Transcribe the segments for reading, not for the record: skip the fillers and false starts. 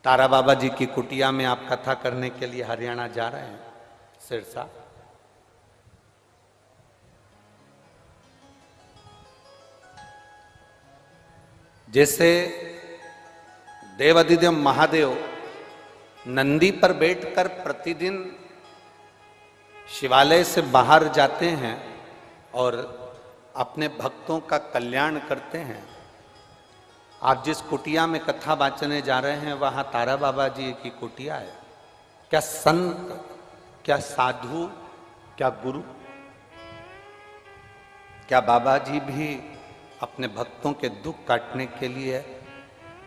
तारा बाबा जी की कुटिया में आप कथा करने के लिए हरियाणा जा रहे हैं, सिरसा। जैसे देवाधिदेव महादेव नंदी पर बैठकर प्रतिदिन शिवालय से बाहर जाते हैं और अपने भक्तों का कल्याण करते हैं, आप जिस कुटिया में कथा वाचने जा रहे हैं वहां तारा बाबा जी की कुटिया है। क्या संत, क्या साधु, क्या गुरु, क्या बाबा जी भी अपने भक्तों के दुख काटने के लिए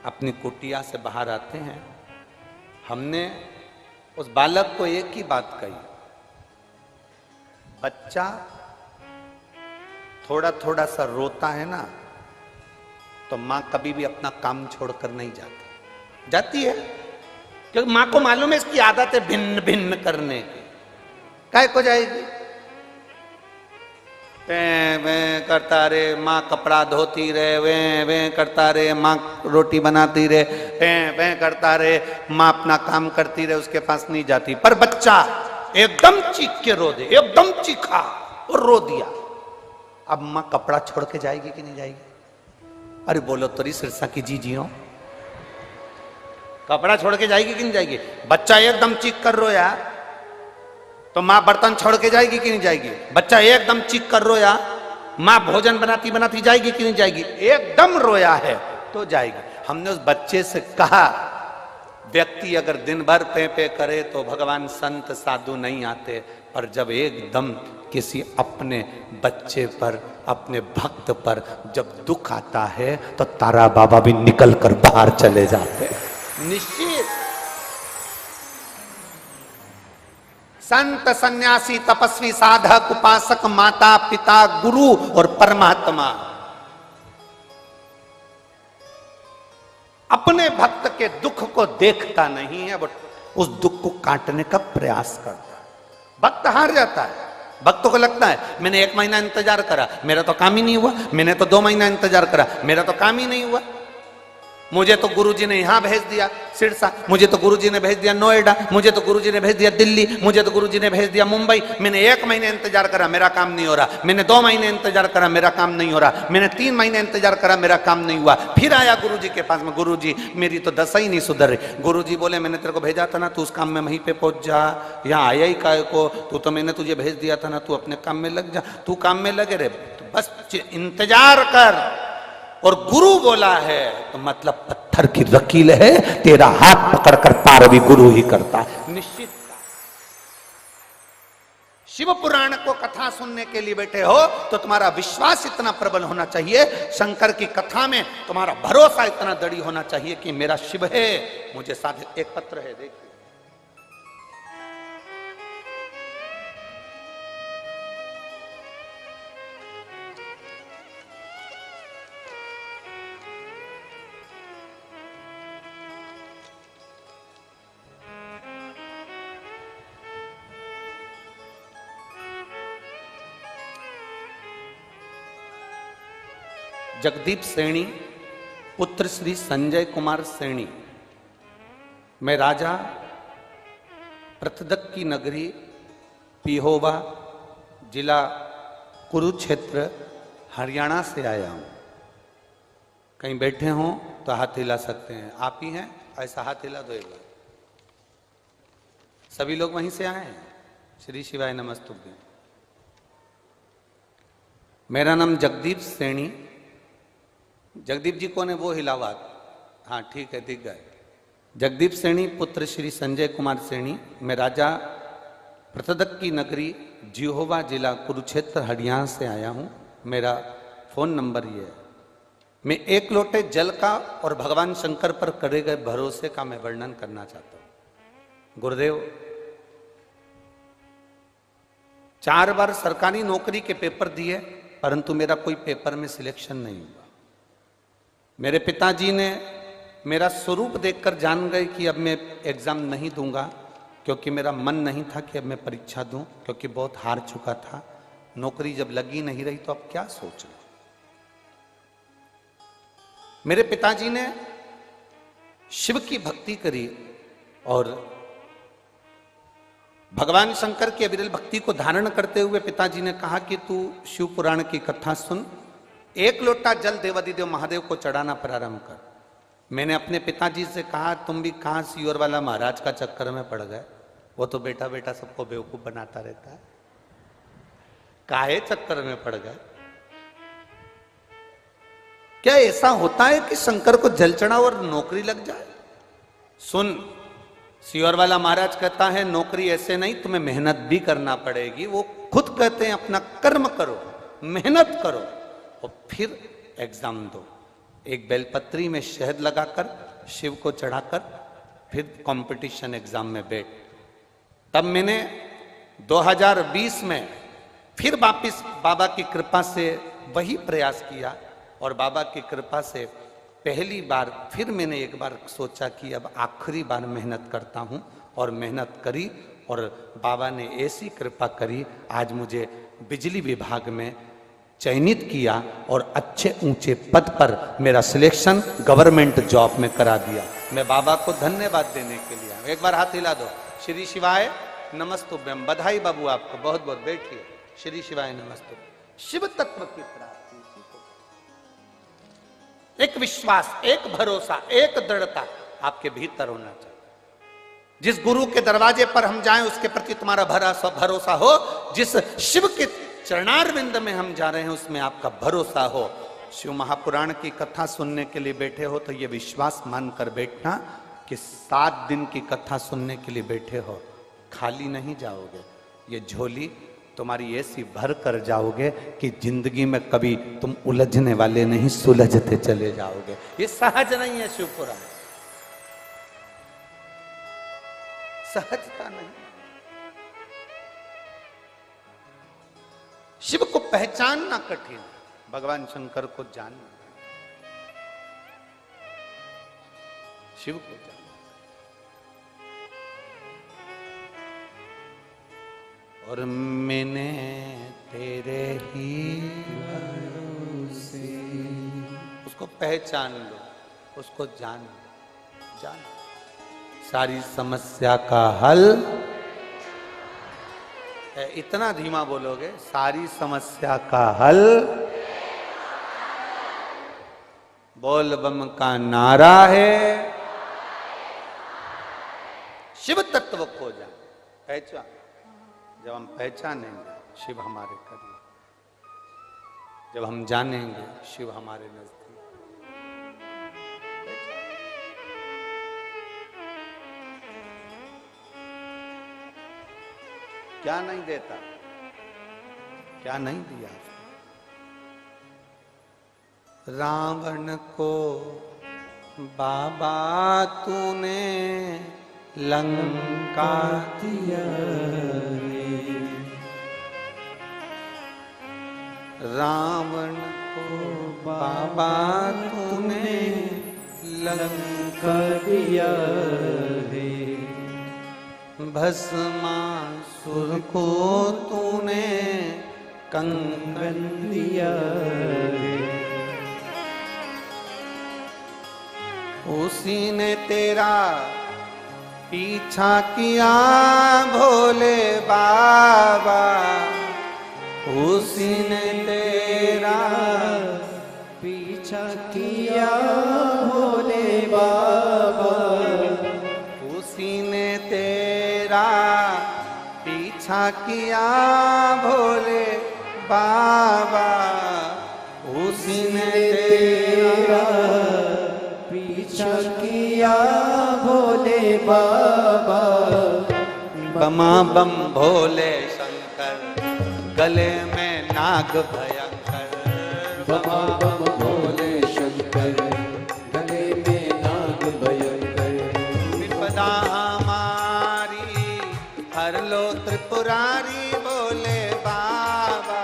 अपनी कुटिया से बाहर आते हैं? हमने उस बालक को एक ही बात कही, बच्चा थोड़ा थोड़ा सा रोता है ना, तो मां कभी भी अपना काम छोड़कर नहीं जाती है, क्योंकि मां को मालूम है इसकी आदत है भिन्न भिन्न करने की। काय को जाएगी? वे करता रे, माँ कपड़ा धोती रहे, वे करता रहे, माँ रोटी बनाती रहे, वे करता रहे, माँ अपना काम करती रहे, उसके पास नहीं जाती। पर बच्चा एकदम चीख के रो दे, एकदम चीखा और रो दिया, अब माँ कपड़ा छोड़ के जाएगी कि नहीं जाएगी? अरे बोलो तोरी सिरसा की जीजियों, कपड़ा छोड़ के जाएगी कि नहीं जाएगी? बच्चा एकदम चीख कर रोया तो माँ बर्तन छोड़ के जाएगी कि नहीं जाएगी? बच्चा एकदम चीख कर रोया, माँ भोजन बनाती बनाती जाएगी कि नहीं जाएगी? एकदम रोया है तो जाएगी। हमने उस बच्चे से कहा, व्यक्ति अगर दिन भर पे करे तो भगवान संत साधु नहीं आते, पर जब एकदम किसी अपने बच्चे पर, अपने भक्त पर जब दुख आता है तो तारा बाबा भी निकल कर बाहर चले जाते हैं। निश्चित संत, सन्यासी, तपस्वी, साधक, उपासक, माता पिता, गुरु और परमात्मा अपने भक्त के दुख को देखता नहीं है, वो उस दुख को काटने का प्रयास करता है। भक्त हार जाता है, भक्तों को लगता है मैंने 1 महीना इंतजार करा, मेरा तो काम ही नहीं हुआ, मैंने तो 2 महीना इंतजार करा, मेरा तो काम ही नहीं हुआ, मुझे तो गुरुजी ने यहां भेज दिया सिरसा, मुझे तो गुरुजी ने भेज दिया नोएडा, मुझे तो गुरुजी ने भेज दिया दिल्ली, मुझे तो गुरुजी ने भेज दिया मुंबई, मैंने 1 महीने इंतजार करा, मेरा काम नहीं हो रहा, मैंने 2 महीने इंतजार करा, मेरा काम नहीं हो रहा, मैंने 3 महीने इंतजार करा, मेरा काम नहीं हुआ। फिर आया गुरुजी के पास में, गुरुजी मेरी तो दशा ही नहीं सुधर रही। गुरुजी बोले मैंने तेरे को भेजा था ना, तू उस काम में वहीं पे पहुंच जा, यहाँ आया ही काय को, तू तो मैंने तुझे भेज दिया था ना, तू अपने काम में लग जा, तू काम में लगे रहे, तो बस इंतजार कर। और गुरु बोला है तो मतलब पत्थर की लकीर है, तेरा हाथ पकड़कर पार भी गुरु ही करता है। निश्चित शिव पुराण को कथा सुनने के लिए बैठे हो तो तुम्हारा विश्वास इतना प्रबल होना चाहिए, शंकर की कथा में तुम्हारा भरोसा इतना दृढ़ होना चाहिए कि मेरा शिव है, मुझे साथ एक पत्र है, देखिए जगदीप सैनी पुत्र श्री संजय कुमार सैनी, मैं राजा पृथदक की नगरी पिहोवा जिला कुरुक्षेत्र हरियाणा से आया हूँ। कहीं बैठे हों तो हाथ हिला सकते हैं, आप ही हैं, ऐसा हाथ हिला दो एक बार। सभी लोग वहीं से आए हैं। श्री शिवाय नमस्तुभ्यं। मेरा नाम जगदीप सैनी। जगदीप जी कौन है वो हिलावा? हाँ ठीक है, दिख गए। जगदीप सैनी पुत्र श्री संजय कुमार सैनी, मैं राजा पृथदक की नगरी जिहोवा जिला कुरुक्षेत्र हरियाणा से आया हूँ। मेरा फोन नंबर ये है। मैं 1 लोटे जल का और भगवान शंकर पर करे गए भरोसे का मैं वर्णन करना चाहता हूँ। गुरुदेव, 4 बार सरकारी नौकरी के पेपर दिए, परंतु मेरा कोई पेपर में सिलेक्शन नहीं हुआ। मेरे पिताजी ने मेरा स्वरूप देखकर जान गए कि अब मैं एग्जाम नहीं दूंगा, क्योंकि मेरा मन नहीं था कि अब मैं परीक्षा दूं, क्योंकि बहुत हार चुका था। नौकरी जब लगी नहीं रही तो अब क्या सोच रहे। मेरे पिताजी ने शिव की भक्ति करी और भगवान शंकर की अविरल भक्ति को धारण करते हुए पिताजी ने कहा कि तू शिव पुराण की कथा सुन, एक लोटा जल देवादिदेव महादेव को चढ़ाना प्रारंभ कर। मैंने अपने पिताजी से कहा तुम भी कहां सियोर वाला महाराज का चक्कर में पड़ गए, वो तो बेटा बेटा सबको बेवकूफ बनाता रहता है, काहे चक्कर में पड़ गए? क्या ऐसा होता है कि शंकर को जल चढ़ाओ और नौकरी लग जाए? सुन, सियोर वाला महाराज कहता है नौकरी ऐसे नहीं, तुम्हें मेहनत भी करना पड़ेगी। वो खुद कहते हैं अपना कर्म करो, मेहनत करो और फिर एग्जाम दो। एक बेलपत्री में शहद लगाकर शिव को चढ़ाकर फिर कंपटीशन एग्जाम में बैठ। तब मैंने 2020 में फिर वापिस बाबा की कृपा से वही प्रयास किया और बाबा की कृपा से पहली बार फिर मैंने एक बार सोचा कि अब आखिरी बार मेहनत करता हूं और मेहनत करी और बाबा ने ऐसी कृपा करी, आज मुझे बिजली विभाग में चयनित किया और अच्छे ऊंचे पद पर मेरा सिलेक्शन गवर्नमेंट जॉब में करा दिया। मैं बाबा को धन्यवाद देने के लिए आया। एक बार हाथ हिला दो। श्री शिवाय नमस्तुभ्यम। बधाई बाबू आपको, बहुत बहुत बैठिए। श्री शिवाय नमस्तुभ्यम। शिव तत्व की प्राप्ति, एक विश्वास, एक भरोसा, एक दृढ़ता आपके भीतर होना चाहिए। जिस गुरु के दरवाजे पर हम जाएं उसके प्रति तुम्हारा भरोसा हो, जिस शिव के चरणारविंद में हम जा रहे हैं उसमें आपका भरोसा हो। शिव महापुराण की कथा सुनने के लिए बैठे हो तो ये विश्वास मानकर बैठना कि 7 दिन की कथा सुनने के लिए बैठे हो, खाली नहीं जाओगे। ये झोली तुम्हारी ऐसी भर कर जाओगे कि जिंदगी में कभी तुम उलझने वाले नहीं, सुलझते चले जाओगे। ये सहज नहीं है शिव पुराण, सहजता नहीं। शिव को पहचानना कठिन, भगवान शंकर को जानना, शिव को जानना। और मैंने तेरे ही भरोसे, उसको पहचान लो, उसको जान जान। सारी समस्या का हल, इतना धीमा बोलोगे, सारी समस्या का हल बोल बम का नारा है। शिव तत्व को जान, पहचान। जब हम पहचानेंगे शिव हमारे करीब, जब हम जानेंगे शिव हमारे नजदीक। क्या नहीं देता, क्या नहीं दिया? रावण को बाबा तूने लंका दिया, रावण को बाबा तूने लंका दिया रे, भस्मासुर को तूने कंगन दिया रे, उसी ने तेरा पीछा किया भोले बाबा, उसी ने तेरा पीछा किया भोले बाबा, उसी ने तेरा पीछा किया भोले बाबा, उसी ने तेरा पीछा किया भोले बाबा। बमा बम भोले शंकर, गले में नाग भयंकर, बमा बम भोले शंकर, गले में नाग भयंकर, विपदा हमारी हर लो त्रिपुरारी भोले बाबा,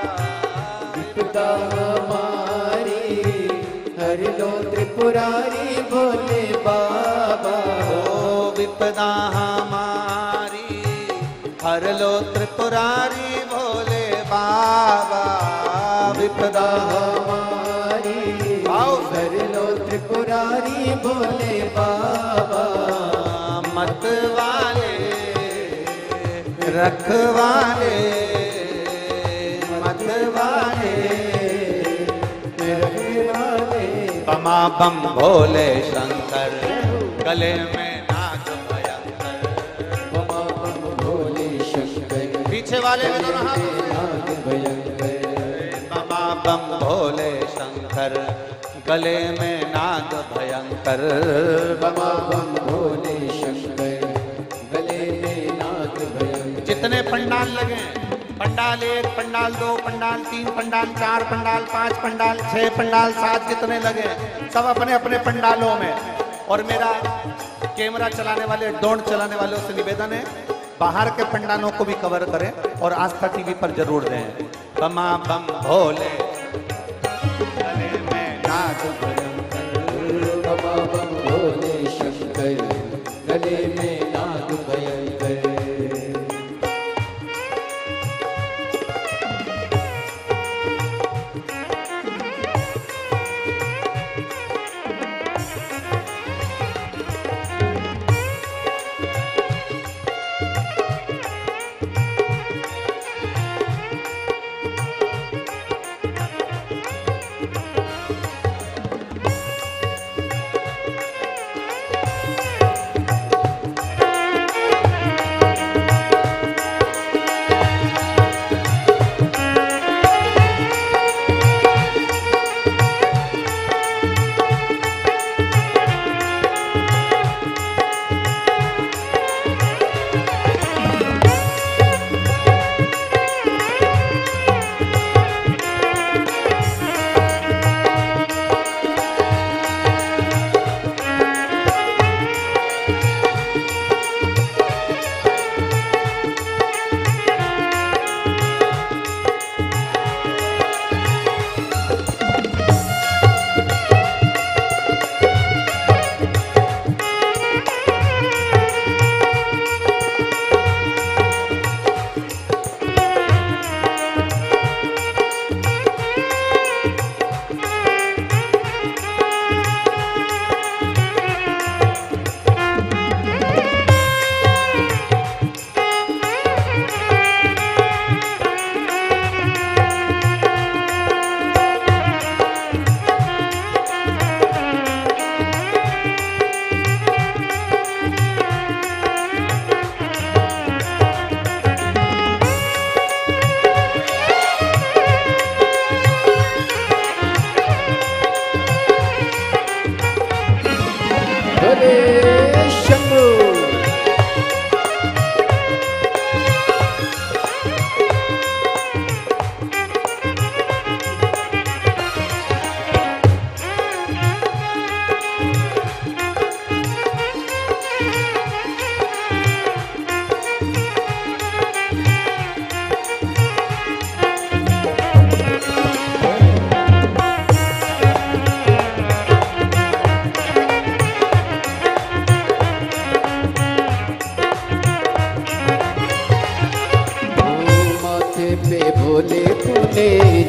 विपदा हमारी हर लो त्रिपुरारी भोले बाबा, ओ विपदा हमारी हर लो त्रिपुरारी भोले बाबा, विपदा हमारी हर लो त्रिपुरारी भोले बाबा। मत वाले रखवाले मत वाले बमा बम भोले शंकर गले में नाग भयंकर बमा बम भोले शंकर पीछे वाले में दोनों हाथ नाग भयंकर बमा बम भोले शंकर गले में नाग भयंकर बमा बम भोले शंकर गले में नाग भयंकर। जितने पंडाल लगे, पंडाल 1, पंडाल 2, पंडाल 3, पंडाल 4, पंडाल 5, पंडाल 6, पंडाल 7 जितने लगे सब अपने अपने पंडालों में। और मेरा कैमरा चलाने वाले, ड्रोन चलाने वालों से निवेदन है बाहर के पंडालों को भी कवर करें और आस्था टीवी पर जरूर दें। बमा बम भोले गले में नाग भयंकर बमा बम भोले शंकर गले में नाग भयंकर।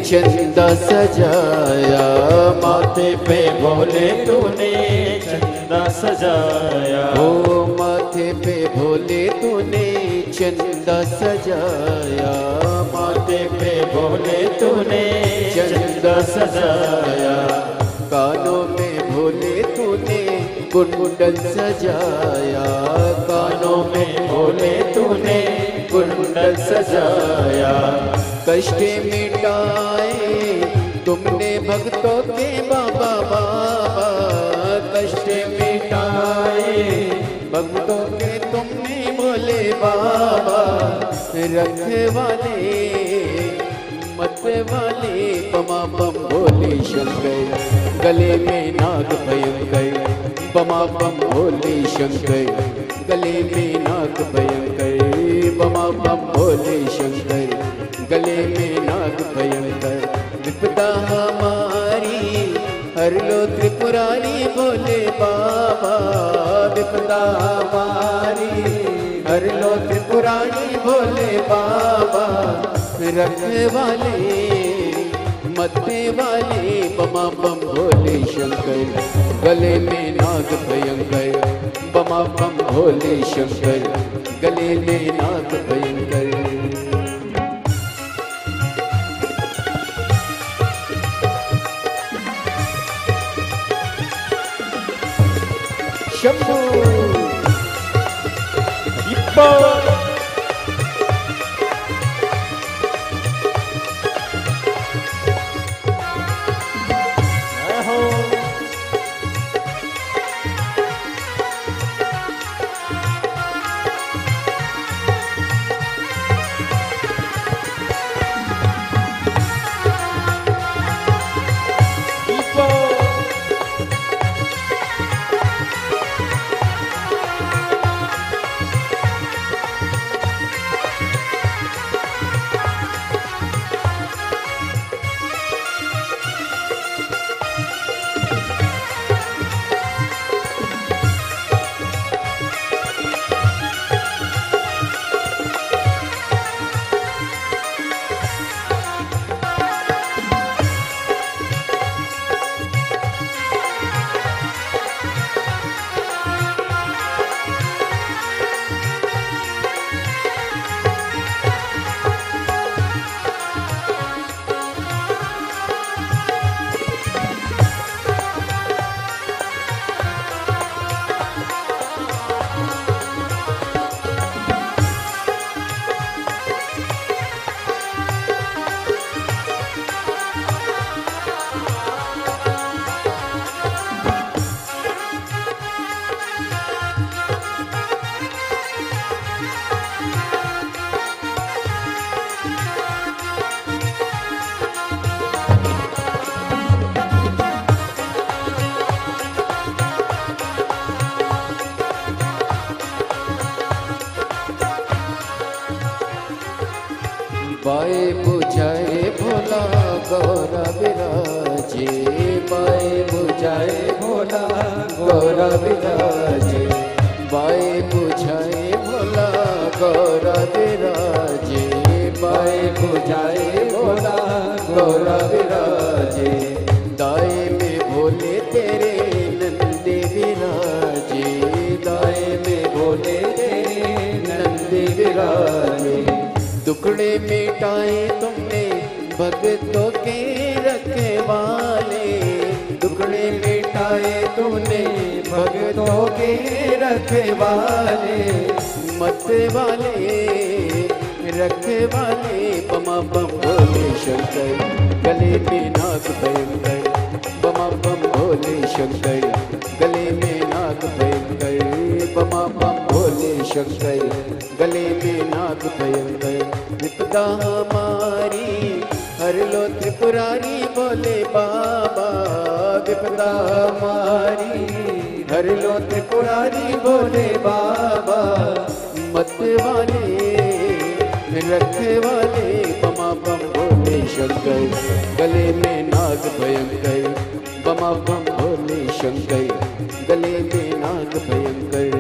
चंदा सजाया माथे पे भोले तूने चंदा सजाया, ओ माथे पे भोले तूने चंदा सजाया, माथे पे भोले तूने चंदा सजाया, कानों में भोले तूने कुंडल सजाया, कानों में भोले तूने कुंडल सजाया, कष्ट मिटाए तुमने भक्तों के बाबा बाबा, कष्ट मिटाए भक्तों के तुमने भोले बाबा, रखवाले मत वाले बमा बम भोले शंकर, गले में नाग भयंकर, बमा बम भोले शंकर, गले में नाग भयंकर, बमा बम भोले शंकर, गले में नाग भयंकर, विपदा हमारी हर लो त्रिपुरारी भोले बाबा, विपदा हमारी हर लो त्रिपुरारी भोले बाबा, रखवाले मरने वाले बमा बम भोले शंकर, गले में नाग भयंकर, बमा बम भोले शंकर, गले में नाग भयंकर। शंभू इप्पा आहो इप्पा बाए बुझाए भोला गौरा विराजे, बाए बुझाए भोला गौरा विराजे, बाए बुझाए भोला गौरा विराजे, बाए बुझाए भोला गौरा विराजे। दाए में भोले तेरे नंदे विराजे, दाए में भोले तेरे नंदे विराजे। दुखड़े मिटाए तुमने भक्तों के रखवाले, टुकड़े मिटाए तुमने भक्तों के रखवाले, मत वाले रखवाले। बमा बम भोले शंकर गले में नाग भयंकर, बमा बम भोले शंकर गले में नाग भयंकर, बमा बम भोले शंकर गले में नाग भयंकर। विपदा हमारी हर लो त्रिपुरारी बोले बाबा, विपदा हमारी हर लो त्रिपुरारी बोले बाबा। मत वाले रखवाले बमा बम भोले शंकर गले में नाग भयंकर, बमा बम भोले शंकर गले में नाग भयंकर।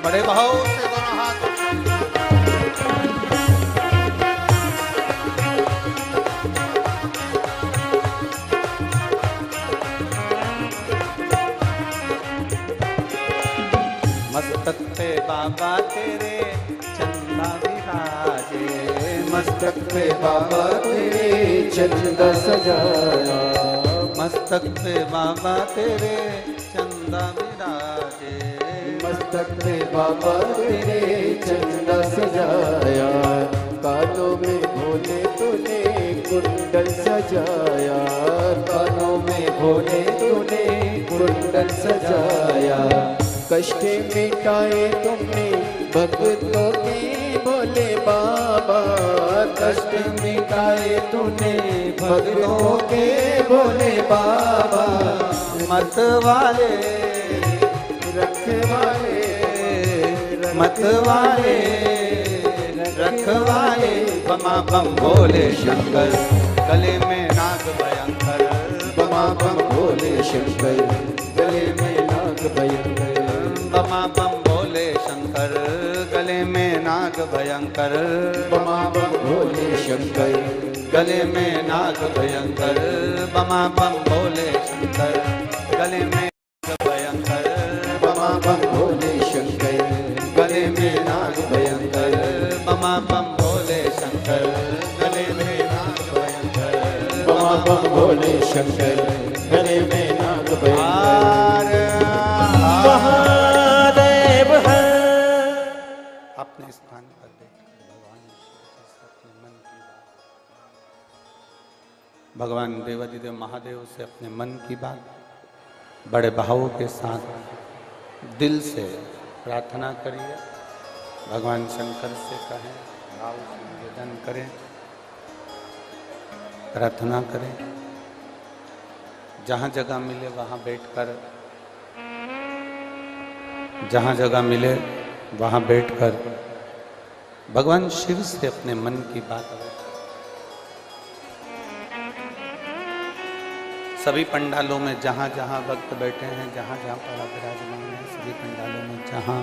बड़े भाव से दोनों हाथ मस्तक पे बाबा तेरे चंदा विराजे, मस्तक पे बाबा तेरे चंदा सजाया, मस्तक पे बाबा तेरे चंदा विराजे, मस्तक पे बाबा तेरे चंदा सजाया, कानों में भोले तूने कुंडल सजाया, कानों में भोले तूने कुंडल सजाया, कष्ट मिटाए तुमने भक्तों के भोले बाबा, कष्ट मिटाए तूने भक्तों के भोले बाबा, मत वाले रखवाले मत वाले रखवाले, बमा बम भोले शंकर, गले में नाग भयंकर, बमा बम भोले शंकर, गले में नाग भयंकर, बमा बम भोले शंकर, गले में नाग भयंकर, बमा बम भोले शंकर, गले में नाग भयंकर, बमा बम भोले शंकर, गले में नाग भयंकर, बमा बम भोले शंकर, गले में नाग भयंकर, बमा बम भोले शंकर, गले में नाग भयंकर, बमा बम भोले शंकर, गले में नाग भयंकर। महादेव है। अपने स्थान पर बैठकर भगवान से अपने मन की बात, भगवान देवादिदेव महादेव से अपने मन की बात बड़े भावों के साथ दिल से प्रार्थना करिए। भगवान शंकर से कहें, भाव से निवेदन करें, प्रार्थना करें। जहाँ जगह मिले वहाँ बैठकर, जहाँ जगह मिले वहाँ बैठकर भगवान शिव से अपने मन की बात करें। सभी पंडालों में जहाँ जहाँ भक्त बैठे हैं, जहाँ जहाँ पर विराजमान है, सभी पंडालों में जहाँ,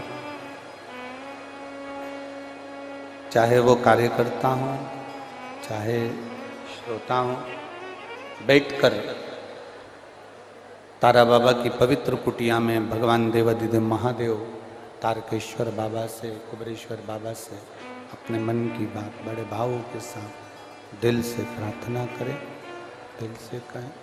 चाहे वो कार्यकर्ता हो चाहे श्रोता हो, बैठकर तारा बाबा की पवित्र कुटिया में भगवान देवादिदेव महादेव तारकेश्वर बाबा से, कुबेरेश्वर बाबा से अपने मन की बात बड़े भावों के साथ दिल से प्रार्थना करें, दिल से कहें।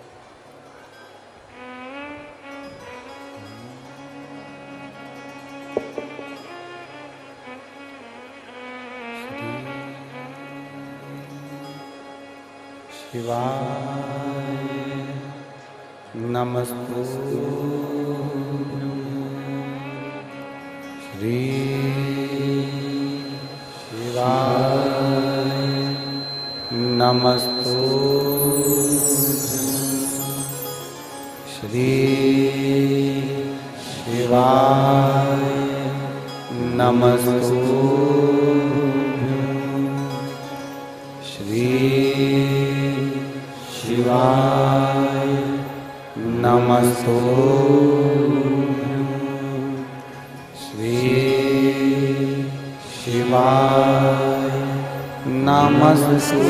शिवाय नमस्तु श्री शिवाय नमस्तु श्री शिवाय नमस्तु श्री शिवाय नमस्तु श्री शिवाय नमस्तु।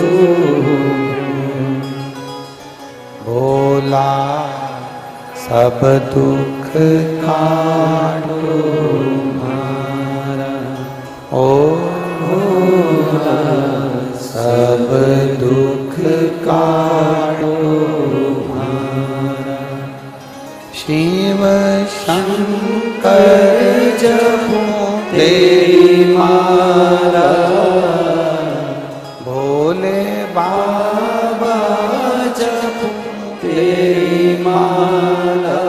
भोला सब दुख काटो मारा, ओ भोला सब दुख काटो मारा, शिव शंकर जपो तेरी माला, भोले बाबा जपो तेरी माला,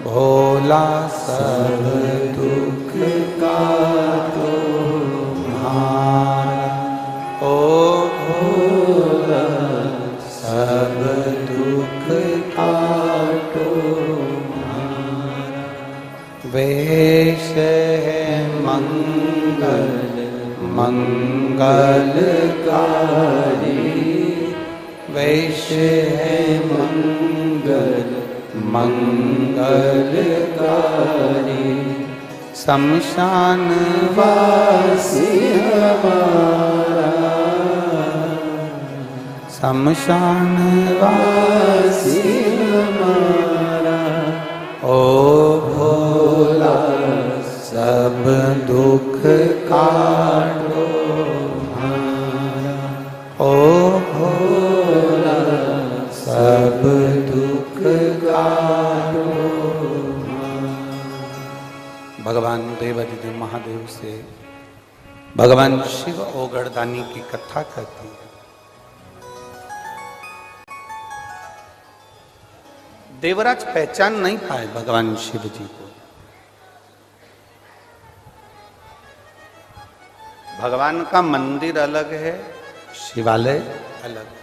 भोला सब दुख काटो मारा, ओ भोला सब दुख काटो मारा। वेश है मंगल मंगलकारी, वेश है मंगल मंगलकारी, शमशान वासी हमारा, शमशान वासी हमारा, ओ भोला सब दुख काटो हमारा, ओ भोला सब दुख काटो। भगवान देवाधिदेव महादेव से भगवान शिव ओगड़दानी की कथा कहती है। देवराज पहचान नहीं पाए भगवान शिव जी को। भगवान का मंदिर अलग है, शिवालय अलग है।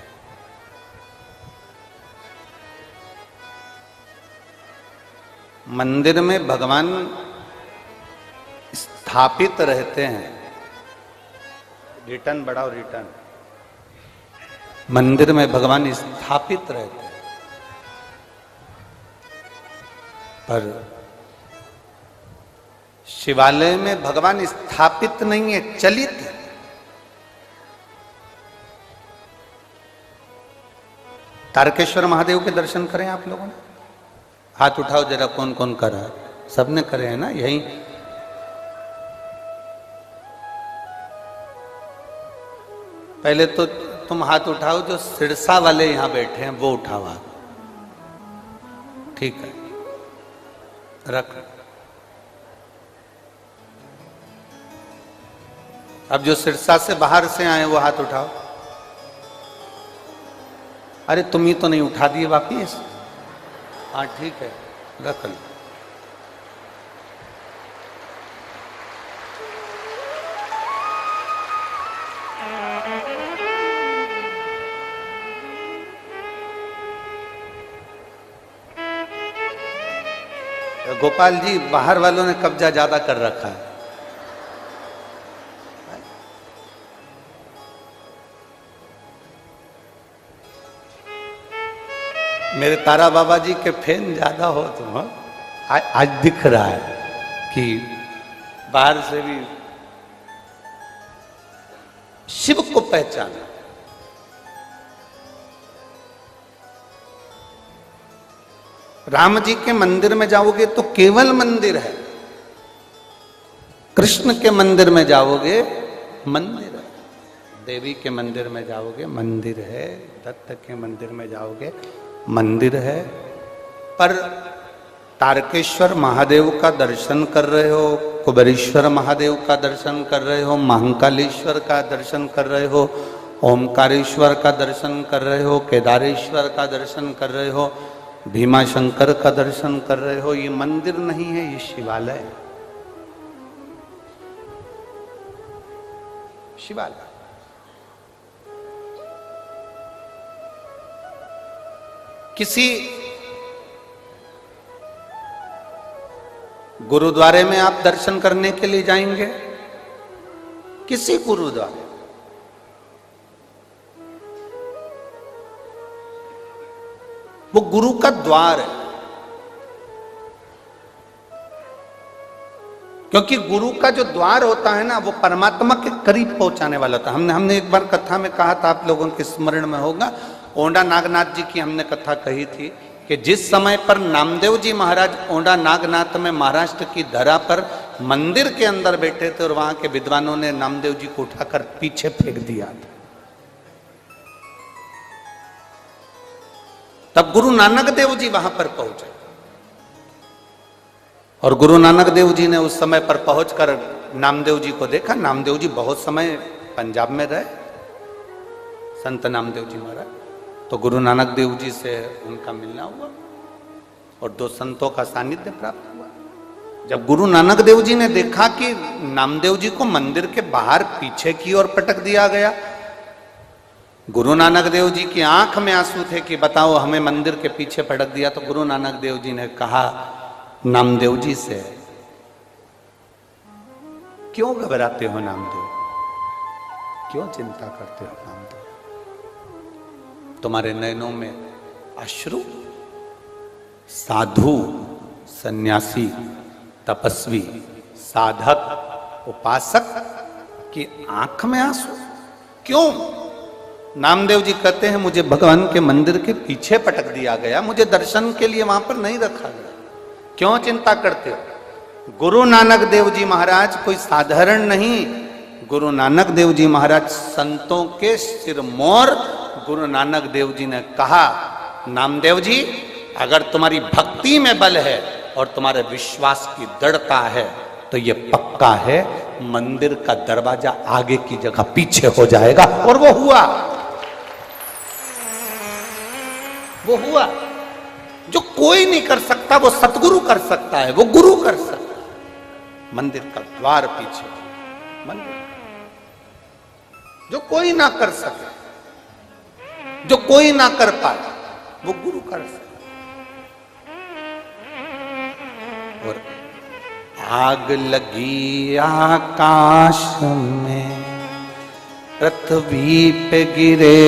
मंदिर में भगवान स्थापित रहते हैं। रिटर्न बढ़ाओ, रिटर्न। मंदिर में भगवान स्थापित रहते हैं, पर शिवालय में भगवान स्थापित नहीं है, चलित है। तारकेश्वर महादेव के दर्शन करें आप लोगों ने? हाथ उठाओ जरा, कौन कौन कर रहा है? सबने करे हैं ना? यही पहले तो तुम हाथ उठाओ जो सिरसा वाले यहां बैठे हैं, वो उठाओ हाथ। ठीक है, रख। अब जो सिरसा से बाहर से आए वो हाथ उठाओ। अरे तुम ही तो नहीं उठा दिए वापिस। हाँ ठीक है, रख लो। गोपाल जी, बाहर वालों ने कब्जा ज्यादा कर रखा है। मेरे तारा बाबा जी के फैन ज्यादा हो तुम। आज दिख रहा है कि बाहर से भी शिव को पहचाना। राम जी के मंदिर में जाओगे तो केवल मंदिर है, कृष्ण के मंदिर में जाओगे मंदिर है, देवी के मंदिर में जाओगे मंदिर है, दत्त के मंदिर में जाओगे मंदिर है। पर तारकेश्वर महादेव का दर्शन कर रहे हो, कुबेरेश्वर महादेव का दर्शन कर रहे हो, महाकालेश्वर का दर्शन कर रहे हो, ओमकारेश्वर का दर्शन कर रहे हो, केदारेश्वर का दर्शन कर रहे हो, भीमा शंकर का दर्शन कर रहे हो, ये मंदिर नहीं है, ये शिवालय है। शिवालय। किसी गुरुद्वारे में आप दर्शन करने के लिए जाएंगे, किसी गुरुद्वारे, वो गुरु का द्वार है। क्योंकि गुरु का जो द्वार होता है ना, वो परमात्मा के करीब पहुंचाने वाला होता है। हमने एक बार कथा में कहा था, आप लोगों के स्मरण में होगा, ओंडा नागनाथ जी की हमने कथा कही थी कि जिस समय पर नामदेव जी महाराज ओंडा नागनाथ में महाराष्ट्र की धरा पर मंदिर के अंदर बैठे थे और वहां के विद्वानों ने नामदेव जी को उठाकर पीछे फेंक दिया था, तब गुरु नानक देव जी वहां पर पहुंचे। और गुरु नानक देव जी ने उस समय पर पहुंचकर नामदेव जी को देखा। नामदेव जी बहुत समय पंजाब में रहे, संत नामदेव जी महाराज। तो गुरु नानक देव जी से उनका मिलना हुआ और दो संतों का सानिध्य प्राप्त हुआ। जब गुरु नानक देव जी ने देखा कि नामदेव जी को मंदिर के बाहर पीछे की ओर पटक दिया गया, गुरु नानक देव जी की आंख में आंसू थे कि बताओ हमें मंदिर के पीछे पटक दिया। तो गुरु नानक देव जी ने कहा नामदेव जी से, क्यों घबराते हो नामदेव, क्यों चिंता करते हो नामदेव, तुम्हारे नयनों में अश्रु साधु, सन्यासी, तपस्वी, साधक उपासक की आंख में आंसू क्यों? नामदेव जी कहते हैं मुझे भगवान के मंदिर के पीछे पटक दिया गया, मुझे दर्शन के लिए वहां पर नहीं रखा गया। क्यों चिंता करते हो? गुरु नानक देव जी महाराज कोई साधारण नहीं, गुरु नानक देव जी महाराज संतों के सिरमौर। गुरु नानक देव जी ने कहा, नामदेव जी अगर तुम्हारी भक्ति में बल है और तुम्हारे विश्वास की दृढ़ता है तो ये पक्का है मंदिर का दरवाजा आगे की जगह पीछे हो जाएगा। और वो हुआ, वो हुआ। जो कोई नहीं कर सकता वो सतगुरु कर सकता है, वो गुरु कर सकता है। मंदिर का द्वार पीछे, मंदिर जो कोई ना कर सके, जो कोई ना कर पाए, वो गुरु कर सकता। और आग लगी आकाश में, पृथ्वी पे गिरे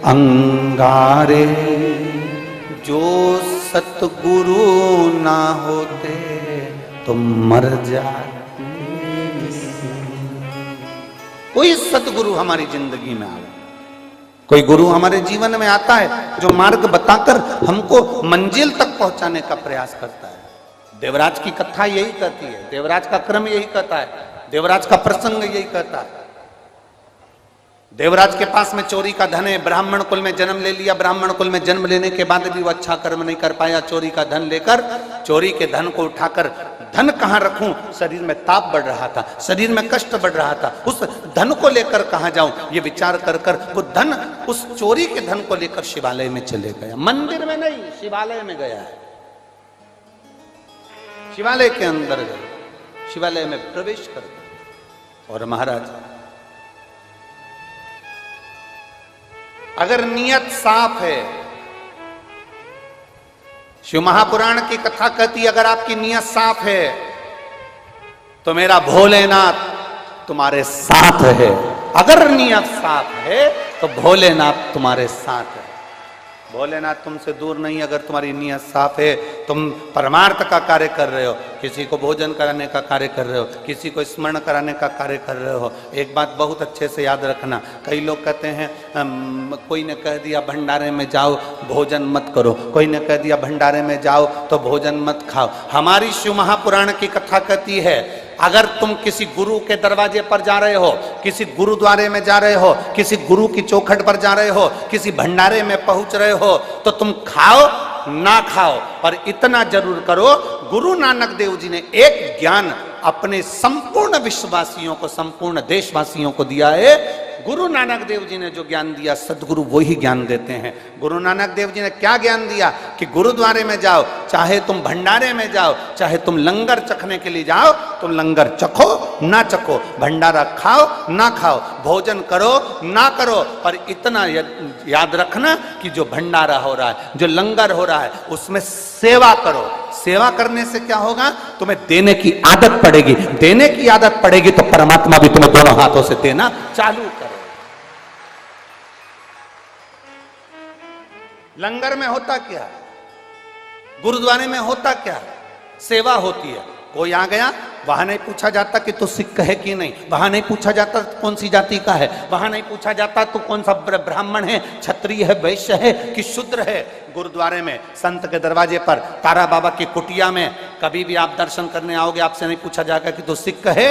अंगारे, जो सतगुरु ना होते तो मर जाते। कोई सतगुरु हमारी जिंदगी में आए, कोई गुरु हमारे जीवन में आता है जो मार्ग बताकर हमको मंजिल तक पहुंचाने का प्रयास करता है। देवराज की कथा यही कहती है, देवराज का क्रम यही कहता है, देवराज का प्रसंग यही कहता है। देवराज के पास में चोरी का धन है, ब्राह्मण कुल में जन्म ले लिया, ब्राह्मण कुल में जन्म लेने के बाद भी वो अच्छा कर्म नहीं कर पाया। चोरी का धन लेकर, चोरी के धन को उठाकर, धन कहां रखूं, शरीर में ताप बढ़ रहा था, शरीर में कष्ट बढ़ रहा था, उस धन को लेकर कहां जाऊं ये विचार कर कर वो धन, उस चोरी के धन को लेकर शिवालय में चले गया। मंदिर में नहीं, शिवालय में गया है, शिवालय के अंदर गए, शिवालय में प्रवेश कर गए। और महाराज अगर नियत साफ है, शिव महापुराण की कथा कहती है अगर आपकी नियत साफ है तो मेरा भोलेनाथ तुम्हारे साथ है। अगर नियत साफ है तो भोलेनाथ तुम्हारे साथ है। भोलेनाथ तुमसे दूर नहीं, अगर तुम्हारी नियत साफ है, तुम परमार्थ का कार्य कर रहे हो, किसी को भोजन कराने का कार्य कर रहे हो, किसी को स्मरण कराने का कार्य कर रहे हो। एक बात बहुत अच्छे से याद रखना, कई लोग कहते हैं कोई ने कह दिया भंडारे में जाओ भोजन मत करो, कोई ने कह दिया भंडारे में जाओ तो भोजन मत खाओ। हमारी शिव महापुराण की कथा कहती है अगर तुम किसी गुरु के दरवाजे पर जा रहे हो, किसी गुरुद्वारे में जा रहे हो, किसी गुरु की चौखट पर जा रहे हो, किसी भंडारे में पहुंच रहे हो, तो तुम खाओ ना खाओ पर इतना जरूर करो, गुरु नानक देव जी ने एक ज्ञान अपने संपूर्ण विश्ववासियों को, संपूर्ण देशवासियों को दिया है। गुरु नानक देव जी ने जो ज्ञान दिया सदगुरु वही ज्ञान देते हैं। गुरु नानक देव जी ने क्या ज्ञान दिया कि गुरुद्वारे में जाओ, चाहे तुम भंडारे में जाओ, चाहे तुम लंगर चखने के लिए जाओ, तुम लंगर चखो ना चखो, भंडारा खाओ ना खाओ, भोजन करो ना करो, पर इतना याद रखना कि जो भंडारा हो रहा है, जो लंगर हो रहा है, उसमें सेवा करो। सेवा करने से क्या होगा, तुम्हें देने की आदत पड़ेगी, देने की आदत पड़ेगी तो परमात्मा भी तुम्हें दोनों हाथों से देना चालू करे। लंगर में होता क्या, गुरुद्वारे में होता क्या, सेवा होती है। कोई आ गया, वहां नहीं पूछा जाता कि तू सिख है कि नहीं, वहां नहीं पूछा जाता कौन सी जाति का है, वहां नहीं पूछा जाता तू कौन सा ब्राह्मण है, क्षत्रिय है, वैश्य है कि शूद्र है। गुरुद्वारे में, संत के दरवाजे पर, तारा बाबा की कुटिया में कभी भी आप दर्शन करने आओगे, आपसे नहीं पूछा जाएगा कि तू सिख है,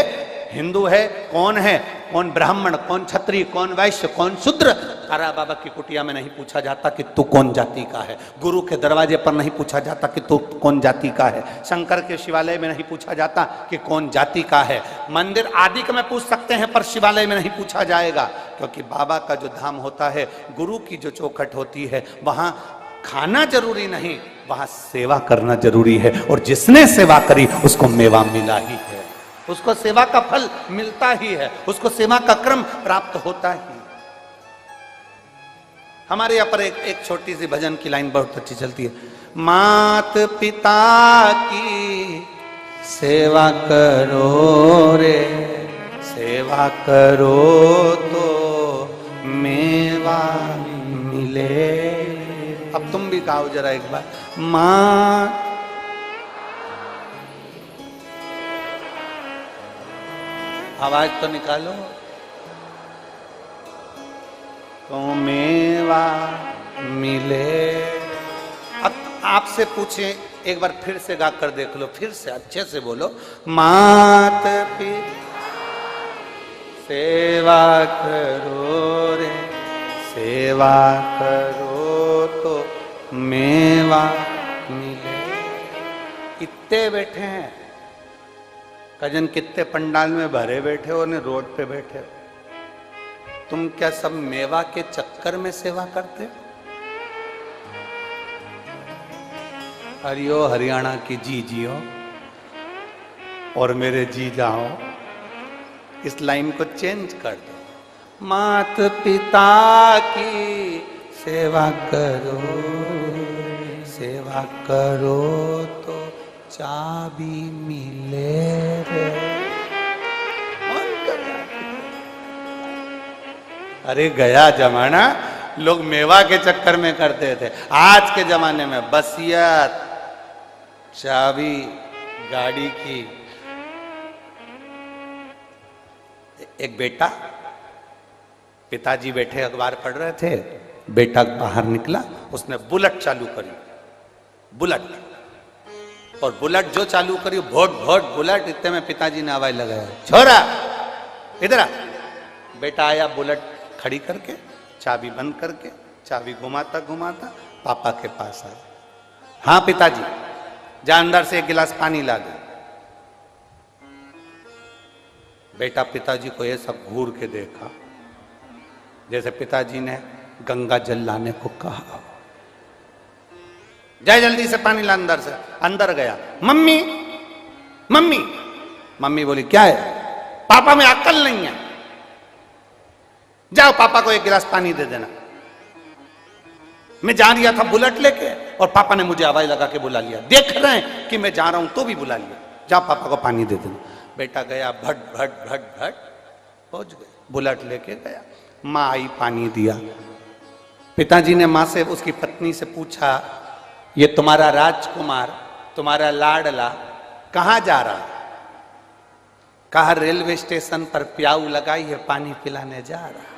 हिंदू है, कौन ब्राह्मण, कौन क्षत्रिय, कौन वैश्य, कौन शूद्र। तारा बाबा की कुटिया में नहीं पूछा जाता कि तू कौन जाति का है, गुरु के दरवाजे पर नहीं पूछा जाता कि तू कौन जाति का है, शंकर के शिवालय में नहीं पूछा जाता कि कौन जाति का है। मंदिर आदि में पूछ सकते हैं पर शिवालय में नहीं पूछा जाएगा, क्योंकि बाबा का जो धाम होता है, गुरु की जो चौखट होती है, वहां खाना जरूरी नहीं, वहां सेवा करना जरूरी है। और जिसने सेवा करी उसको मेवा मिला ही है, उसको सेवा का फल मिलता ही है, उसको सेवा का क्रम प्राप्त होता ही। हमारे यहाँ पर एक छोटी सी भजन की लाइन बहुत अच्छी चलती है, मात पिता की सेवा करो रे, सेवा करो तो मेवा मिले। अब तुम भी गाओ जरा एक बार, माँ आवाज तो निकालो। तो मेवा मिले। अब आपसे पूछे, एक बार फिर से गा कर देख लो, फिर से अच्छे से बोलो। मात पिता सेवा करो रे, सेवा करो तो मेवा मिले। कितने बैठे हैं कजन, कितने पंडाल में भरे बैठे हो, ने रोड पे बैठे हो। तुम क्या सब मेवा के चक्कर में सेवा करते हो? हरियो हरियाणा की जी जियो और मेरे जी जाओ, इस लाइन को चेंज कर दो। मात पिता की सेवा करो, सेवा करो तो चाबी मिले रे। अरे गया जमाना, लोग मेवा के चक्कर में करते थे। आज के जमाने में वसीयत, चाबी गाड़ी की। एक बेटा, पिताजी बैठे अखबार पढ़ रहे थे, बेटा बाहर निकला, उसने बुलेट चालू करी, बुलेट, और बुलेट जो चालू करी, भोट भोट बुलेट। इतने में पिताजी ने आवाज लगाया, छोरा इधर आ। बेटा आया, बुलेट खड़ी करके, चाबी बंद करके, चाबी घुमाता घुमाता पापा के पास आया। हाँ पिताजी, जा अंदर से एक गिलास पानी ला दे। बेटा पिताजी को ये सब घूर के देखा, जैसे पिताजी ने गंगा जल लाने को कहा। जाए जल्दी से पानी ला अंदर से। अंदर गया, मम्मी मम्मी। मम्मी बोली क्या है? पापा में अक्ल नहीं है, जाओ पापा को एक गिलास पानी दे देना। मैं जा रहा था बुलेट लेके और पापा ने मुझे आवाज लगा के बुला लिया। देख रहे हैं कि मैं जा रहा हूं तो भी बुला लिया, जाओ पापा को पानी दे देना। बेटा गया, भट भट भट भट पहुंच गए, बुलेट लेके गया। माँ आई, पानी दिया। पिताजी ने माँ से, उसकी पत्नी से पूछा, ये तुम्हारा राजकुमार, तुम्हारा लाडला कहां जा रहा है? कहा रेलवे स्टेशन पर प्याऊ लगाई है, पानी पिलाने जा रहा।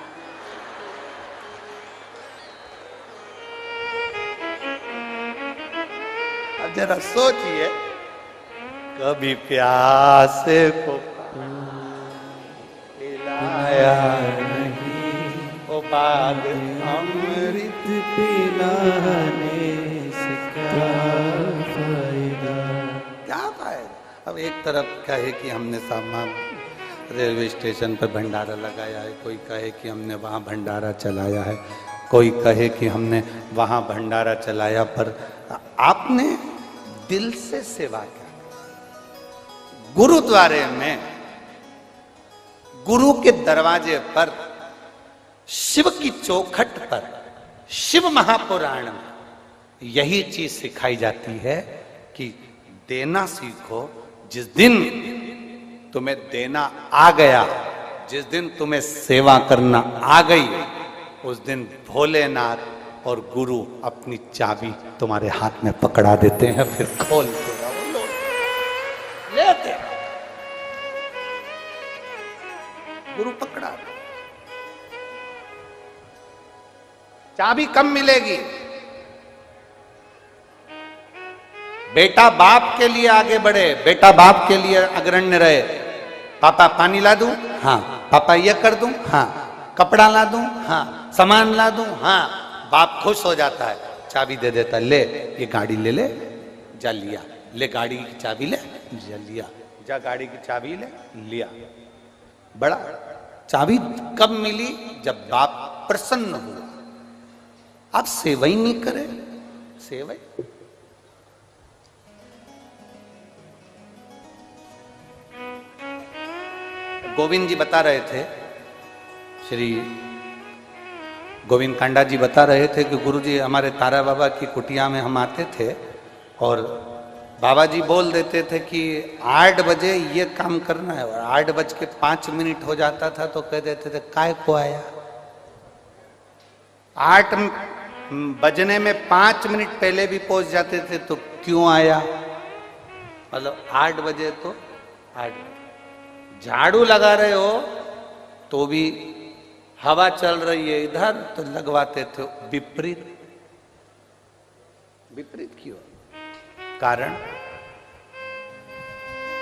अब जरा सोचिए, कभी प्यासे को पिलाया नहीं, ओ बाद अमृत पिलाने से क्या फायदा? क्या फायदा? अब एक तरफ कहे कि हमने सामान रेलवे स्टेशन पर भंडारा लगाया है, कोई कहे कि हमने वहाँ भंडारा चलाया है, कोई कहे कि हमने वहाँ भंडारा चलाया, पर आपने दिल से सेवा की। गुरुद्वारे में, गुरु के दरवाजे पर, शिव की चौखट पर, शिव महापुराण में यही चीज सिखाई जाती है कि देना सीखो। जिस दिन तुम्हें देना आ गया, जिस दिन तुम्हें सेवा करना आ गई, उस दिन भोलेनाथ और गुरु अपनी चाबी तुम्हारे हाथ में पकड़ा देते हैं, फिर खोलते रहो, लेते। गुरु पकड़ा, चाबी कब मिलेगी? बेटा बाप के लिए आगे बढ़े, बेटा बाप के लिए अग्रण्य रहे। पापा पानी ला दूं? हाँ। पापा ये कर दूं? हाँ। कपड़ा ला दूं? हाँ। सामान ला दूं? हाँ। बाप खुश हो जाता है, चाबी दे देता, ले ये गाड़ी ले ले, जा लिया, ले गाड़ी की चाबी ले, जा लिया, जा गाड़ी की चाबी ले, लिया। बड़ा चाबी कब मिली? जब बाप प्रसन्न हुआ। आप सेवा ही नहीं करे, सेवा ही। गोविंद जी बता रहे थे, श्री गोविंद कांडा जी बता रहे थे कि गुरुजी हमारे तारा बाबा की कुटिया में हम आते थे और बाबा जी बोल देते थे कि 8 बजे ये काम करना है, और 8:05 हो जाता था तो कह देते थे काय को आया। 8 बजने में 5 मिनट पहले भी पहुंच जाते थे तो क्यों आया? मतलब 8 बजे तो 8 बजे। झाड़ू लगा रहे हो तो भी हवा चल रही है इधर तो लगवाते थे विपरीत। विपरीत क्यों? कारण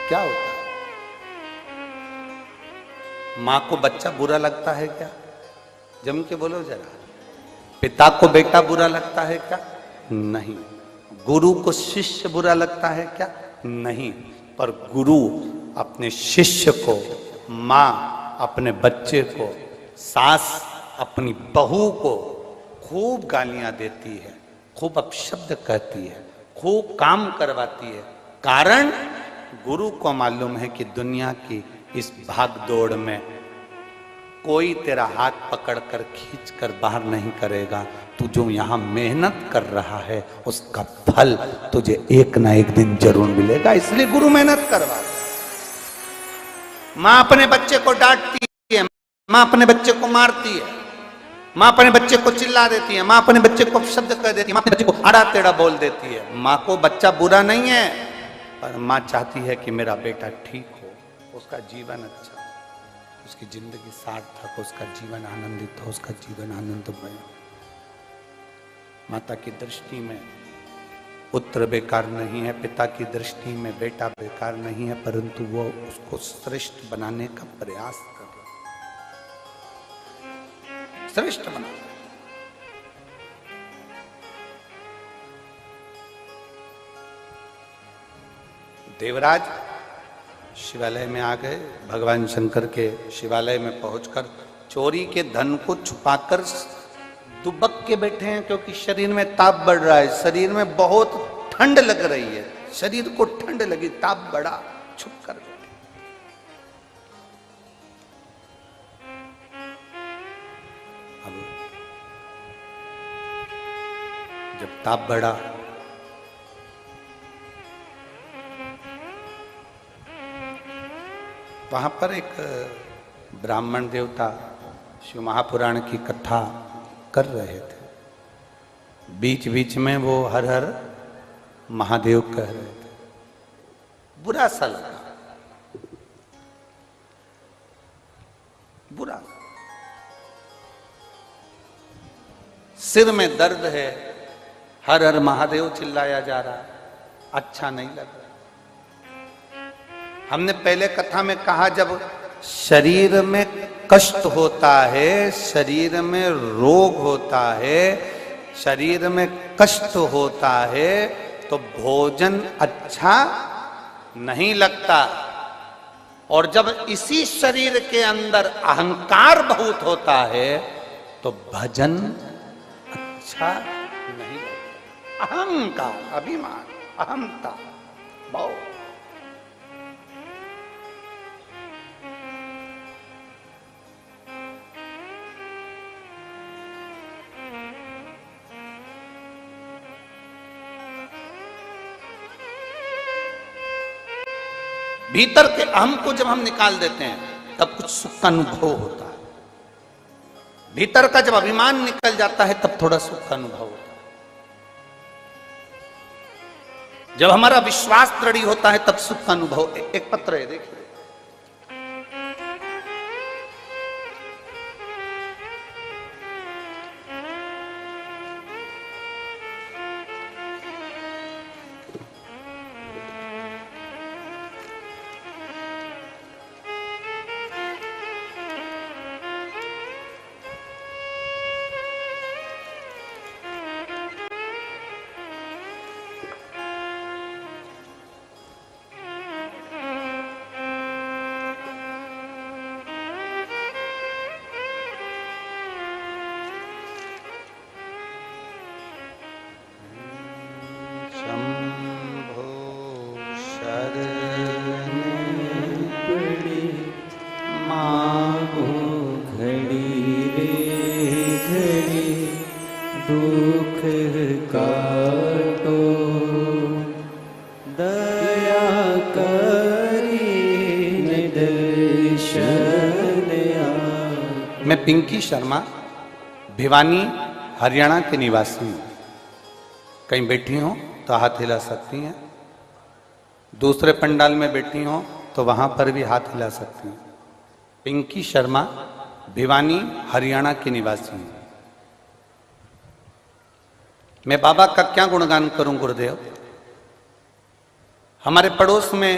क्या होता है? मां को बच्चा बुरा लगता है क्या? जम के बोलो जरा। पिता को बेटा बुरा लगता है क्या? नहीं। गुरु को शिष्य बुरा लगता है क्या? नहीं। पर गुरु अपने शिष्य को, मां अपने बच्चे को, सास अपनी बहू को खूब गालियां देती है, खूब अपशब्द कहती है, खूब काम करवाती है। कारण गुरु को मालूम है कि दुनिया की इस भाग दौड़ में कोई तेरा हाथ पकड़कर खींच कर बाहर नहीं करेगा। तू जो यहां मेहनत कर रहा है उसका फल तुझे एक ना एक दिन जरूर मिलेगा, इसलिए गुरु मेहनत करवा। मां अपने बच्चे को डांटती है, मां अपने बच्चे को मारती है, मां अपने बच्चे को चिल्ला देती है, मां अपने बच्चे को शब्द कह देती है, मां अपने बच्चे को आड़ा टेढ़ा बोल देती है। मां को बच्चा बुरा नहीं है, पर मां चाहती है कि मेरा बेटा ठीक हो, उसका जीवन अच्छा, उसकी जिंदगी सार्थक हो, उसका जीवन आनंदित हो, उसका जीवन आनंदमय हो। माता की दृष्टि में पुत्र बेकार नहीं है, पिता की दृष्टि में बेटा बेकार नहीं है, परंतु वो उसको श्रेष्ठ बनाने का प्रयास कर रहा है, श्रेष्ठ बना। देवराज शिवालय में आ गए, भगवान शंकर के शिवालय में पहुंचकर चोरी के धन को छुपाकर दुबक के बैठे हैं, क्योंकि शरीर में ताप बढ़ रहा है, शरीर में बहुत ठंड लग रही है, शरीर को ठंड लगी, ताप बढ़ा, छुप कर बैठे। अब जब ताप बढ़ा वहां पर एक ब्राह्मण देवता शिव महापुराण की कथा कर रहे थे। बीच बीच में वो हर हर महादेव कह रहे थे। बुरा सा लगा, बुरा। सिर में दर्द है, हर हर महादेव चिल्लाया जा रहा, अच्छा नहीं लग रहा। हमने पहले कथा में कहा, जब शरीर में कष्ट होता है, शरीर में रोग होता है, शरीर में कष्ट होता है, तो भोजन अच्छा नहीं लगता। और जब इसी शरीर के अंदर अहंकार बहुत होता है तो भजन अच्छा नहीं लगता। अहंकार, अभिमान, अहमता बहुत। भीतर के अहम को जब हम निकाल देते हैं तब कुछ सुख का अनुभव होता है। भीतर का जब अभिमान निकल जाता है तब थोड़ा सुख का अनुभव होता है। जब हमारा विश्वास दृढ़ होता है तब सुख का अनुभव। एक पत्र है, देखिए। मैं पिंकी शर्मा भिवानी हरियाणा के निवासी हूँ। कहीं बैठी हो तो हाथ हिला सकती हैं, दूसरे पंडाल में बैठी हो तो वहां पर भी हाथ हिला सकते हैं। पिंकी शर्मा, भिवानी, हरियाणा की निवासी हैं। मैं बाबा का क्या गुणगान करूं गुरुदेव। हमारे पड़ोस में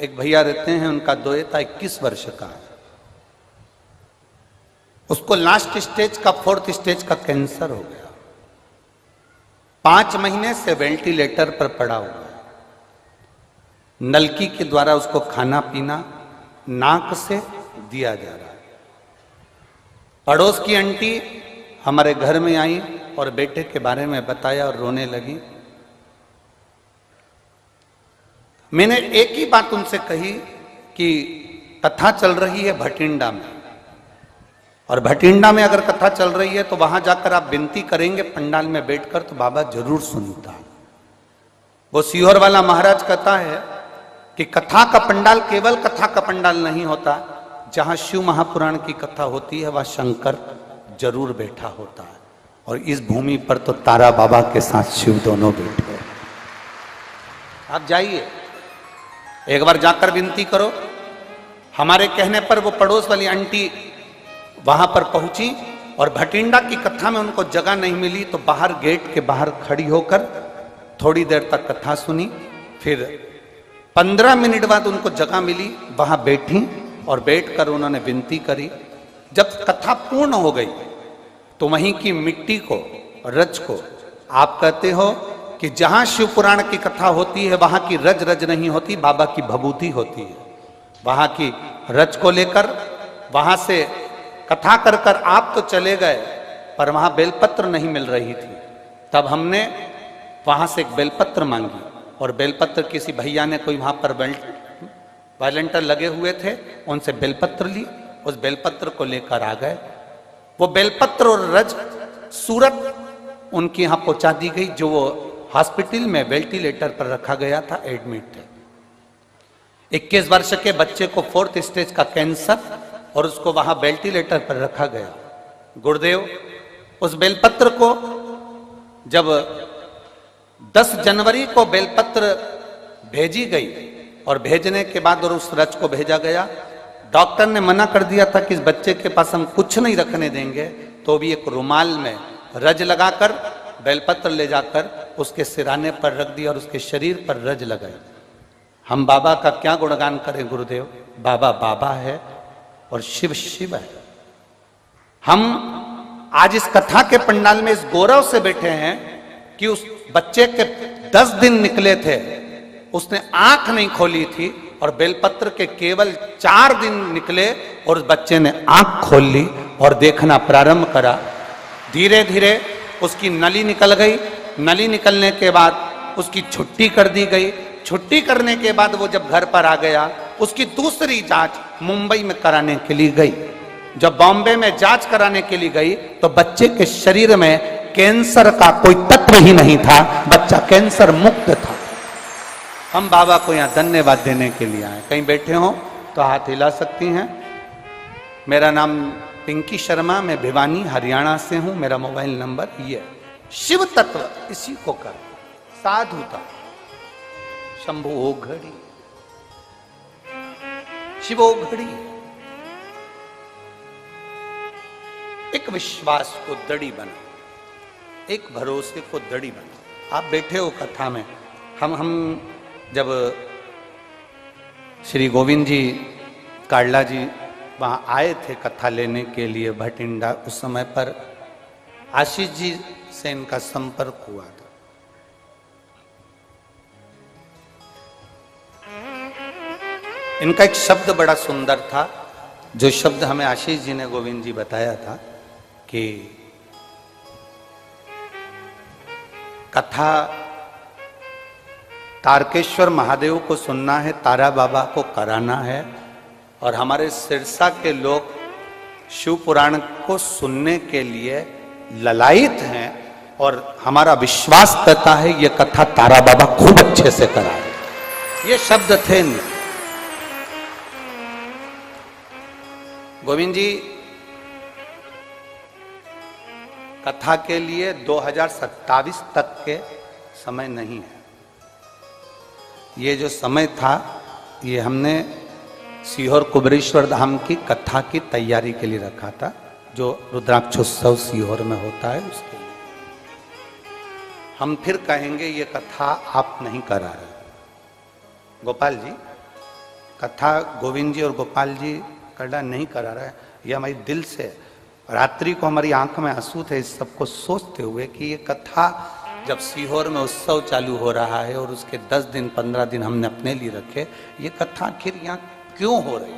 एक भैया रहते हैं, उनका दोएता 21 वर्ष का है। उसको लास्ट स्टेज का 4th स्टेज का कैंसर हो गया। 5 महीने से वेंटिलेटर पर पड़ा हुआ है। नलकी के द्वारा उसको खाना पीना नाक से दिया जा रहा है। पड़ोस की आंटी हमारे घर में आई और बेटे के बारे में बताया और रोने लगी। मैंने एक ही बात उनसे कही कि कथा चल रही है भटिंडा में, और भटिंडा में अगर कथा चल रही है तो वहां जाकर आप विनती करेंगे पंडाल में बैठकर तो बाबा जरूर सुनता। वो सीहोर वाला महाराज कहता है कि कथा का पंडाल केवल कथा का पंडाल नहीं होता, जहां शिव महापुराण की कथा होती है वह शंकर जरूर बैठा होता है। और इस भूमि पर तो तारा बाबा के साथ शिव दोनों बैठे हैं। आप जाइए, एक बार जाकर विनती करो। हमारे कहने पर वो पड़ोस वाली आंटी वहां पर पहुंची और भटिंडा की कथा में उनको जगह नहीं मिली तो बाहर गेट के बाहर खड़ी होकर थोड़ी देर तक कथा सुनी। फिर 15 मिनट बाद उनको जगह मिली, वहां बैठी और बैठकर उन्होंने विनती करी। जब कथा पूर्ण हो गई तो वहीं की मिट्टी को, रज को, आप कहते हो कि जहां शिव पुराण की कथा होती है वहां की रज रज नहीं होती, बाबा की भभूति होती है। वहां की रज को लेकर वहां से कथा कर कर आप तो चले गए, पर वहां बेलपत्र नहीं मिल रही थी। तब हमने वहां से एक बेलपत्र मांगी और बेलपत्र किसी भैया ने, कोई वहां पर वॉलंटियर लगे हुए थे, उनसे बेलपत्र ली। उस बेलपत्र को लेकर आ गए। वो बेलपत्र और रज सूरत उनके यहां पहुंचा दी गई, जो वो हॉस्पिटल में वेंटिलेटर पर रखा गया था, एडमिट थे। 21 वर्ष के बच्चे को 4th स्टेज का कैंसर और उसको वहां वेंटिलेटर पर रखा गया। गुरुदेव, उस बेलपत्र को जब 10 जनवरी को बेलपत्र भेजी गई और भेजने के बाद और उस रज को भेजा गया, डॉक्टर ने मना कर दिया था कि इस बच्चे के पास हम कुछ नहीं रखने देंगे, तो भी एक रुमाल में रज लगाकर बेलपत्र ले जाकर उसके सिराने पर रख दिया और उसके शरीर पर रज लगाई। हम बाबा का क्या गुणगान करें गुरुदेव। बाबा बाबा है और शिव शिव है। हम आज इस कथा के पंडाल में इस गौरव से बैठे हैं कि उस बच्चे के 10 दिन निकले थे, उसने आंख नहीं खोली थी, और बेलपत्र के केवल 4 दिन निकले और उस बच्चे ने आंख खोल ली और देखना प्रारंभ करा। धीरे धीरे उसकी नली निकल गई। नली निकलने के बाद उसकी छुट्टी कर दी गई। छुट्टी करने के बाद वो जब घर पर आ गया, उसकी दूसरी जांच मुंबई में कराने के लिए गई। जब बॉम्बे में जांच कराने के लिए गई तो बच्चे के शरीर में कैंसर का कोई तत्व ही नहीं था, बच्चा कैंसर मुक्त था। हम बाबा को यहाँ धन्यवाद देने के लिए आए। कहीं बैठे हो तो हाथ हिला सकती हैं। मेरा नाम पिंकी शर्मा, मैं भिवानी हरियाणा से हूं। मेरा मोबाइल नंबर ये है। शिव तत्व इसी को कर, साधुता, शंभु ओघड़ी, शिव ओघड़ी। एक विश्वास को दड़ी बना, एक भरोसे को दड़ी बना। आप बैठे हो कथा में। हम जब श्री गोविंद जी काड़ला जी वहाँ आए थे कथा लेने के लिए भटिंडा, उस समय पर आशीष जी से इनका संपर्क हुआ था। इनका एक शब्द बड़ा सुंदर था, जो शब्द हमें आशीष जी ने गोविंद जी बताया था कि कथा तारकेश्वर महादेव को सुनना है, तारा बाबा को कराना है, और हमारे सिरसा के लोग शिव पुराण को सुनने के लिए ललायित हैं, और हमारा विश्वास करता है ये कथा तारा बाबा खूब अच्छे से कराए। ये शब्द थे। गोविंद जी कथा के लिए 2027 तक के समय नहीं है। ये जो समय था ये हमने सीहोर कुबरेश्वर धाम की कथा की तैयारी के लिए रखा था, जो रुद्राक्षोत्सव सीहोर में होता है उसके लिए। हम फिर कहेंगे ये कथा आप नहीं करा रहे। गोपाल जी कथा गोविंद जी और गोपाल जी करना नहीं करा रहे, ये हमारी दिल से, रात्रि को हमारी आंख में आंसू थे इस सबको सोचते हुए कि ये कथा जब सीहोर में उत्सव चालू हो रहा है और उसके 10 दिन 15 दिन हमने अपने लिए रखे, ये कथा आखिर यहाँ क्यों हो रही,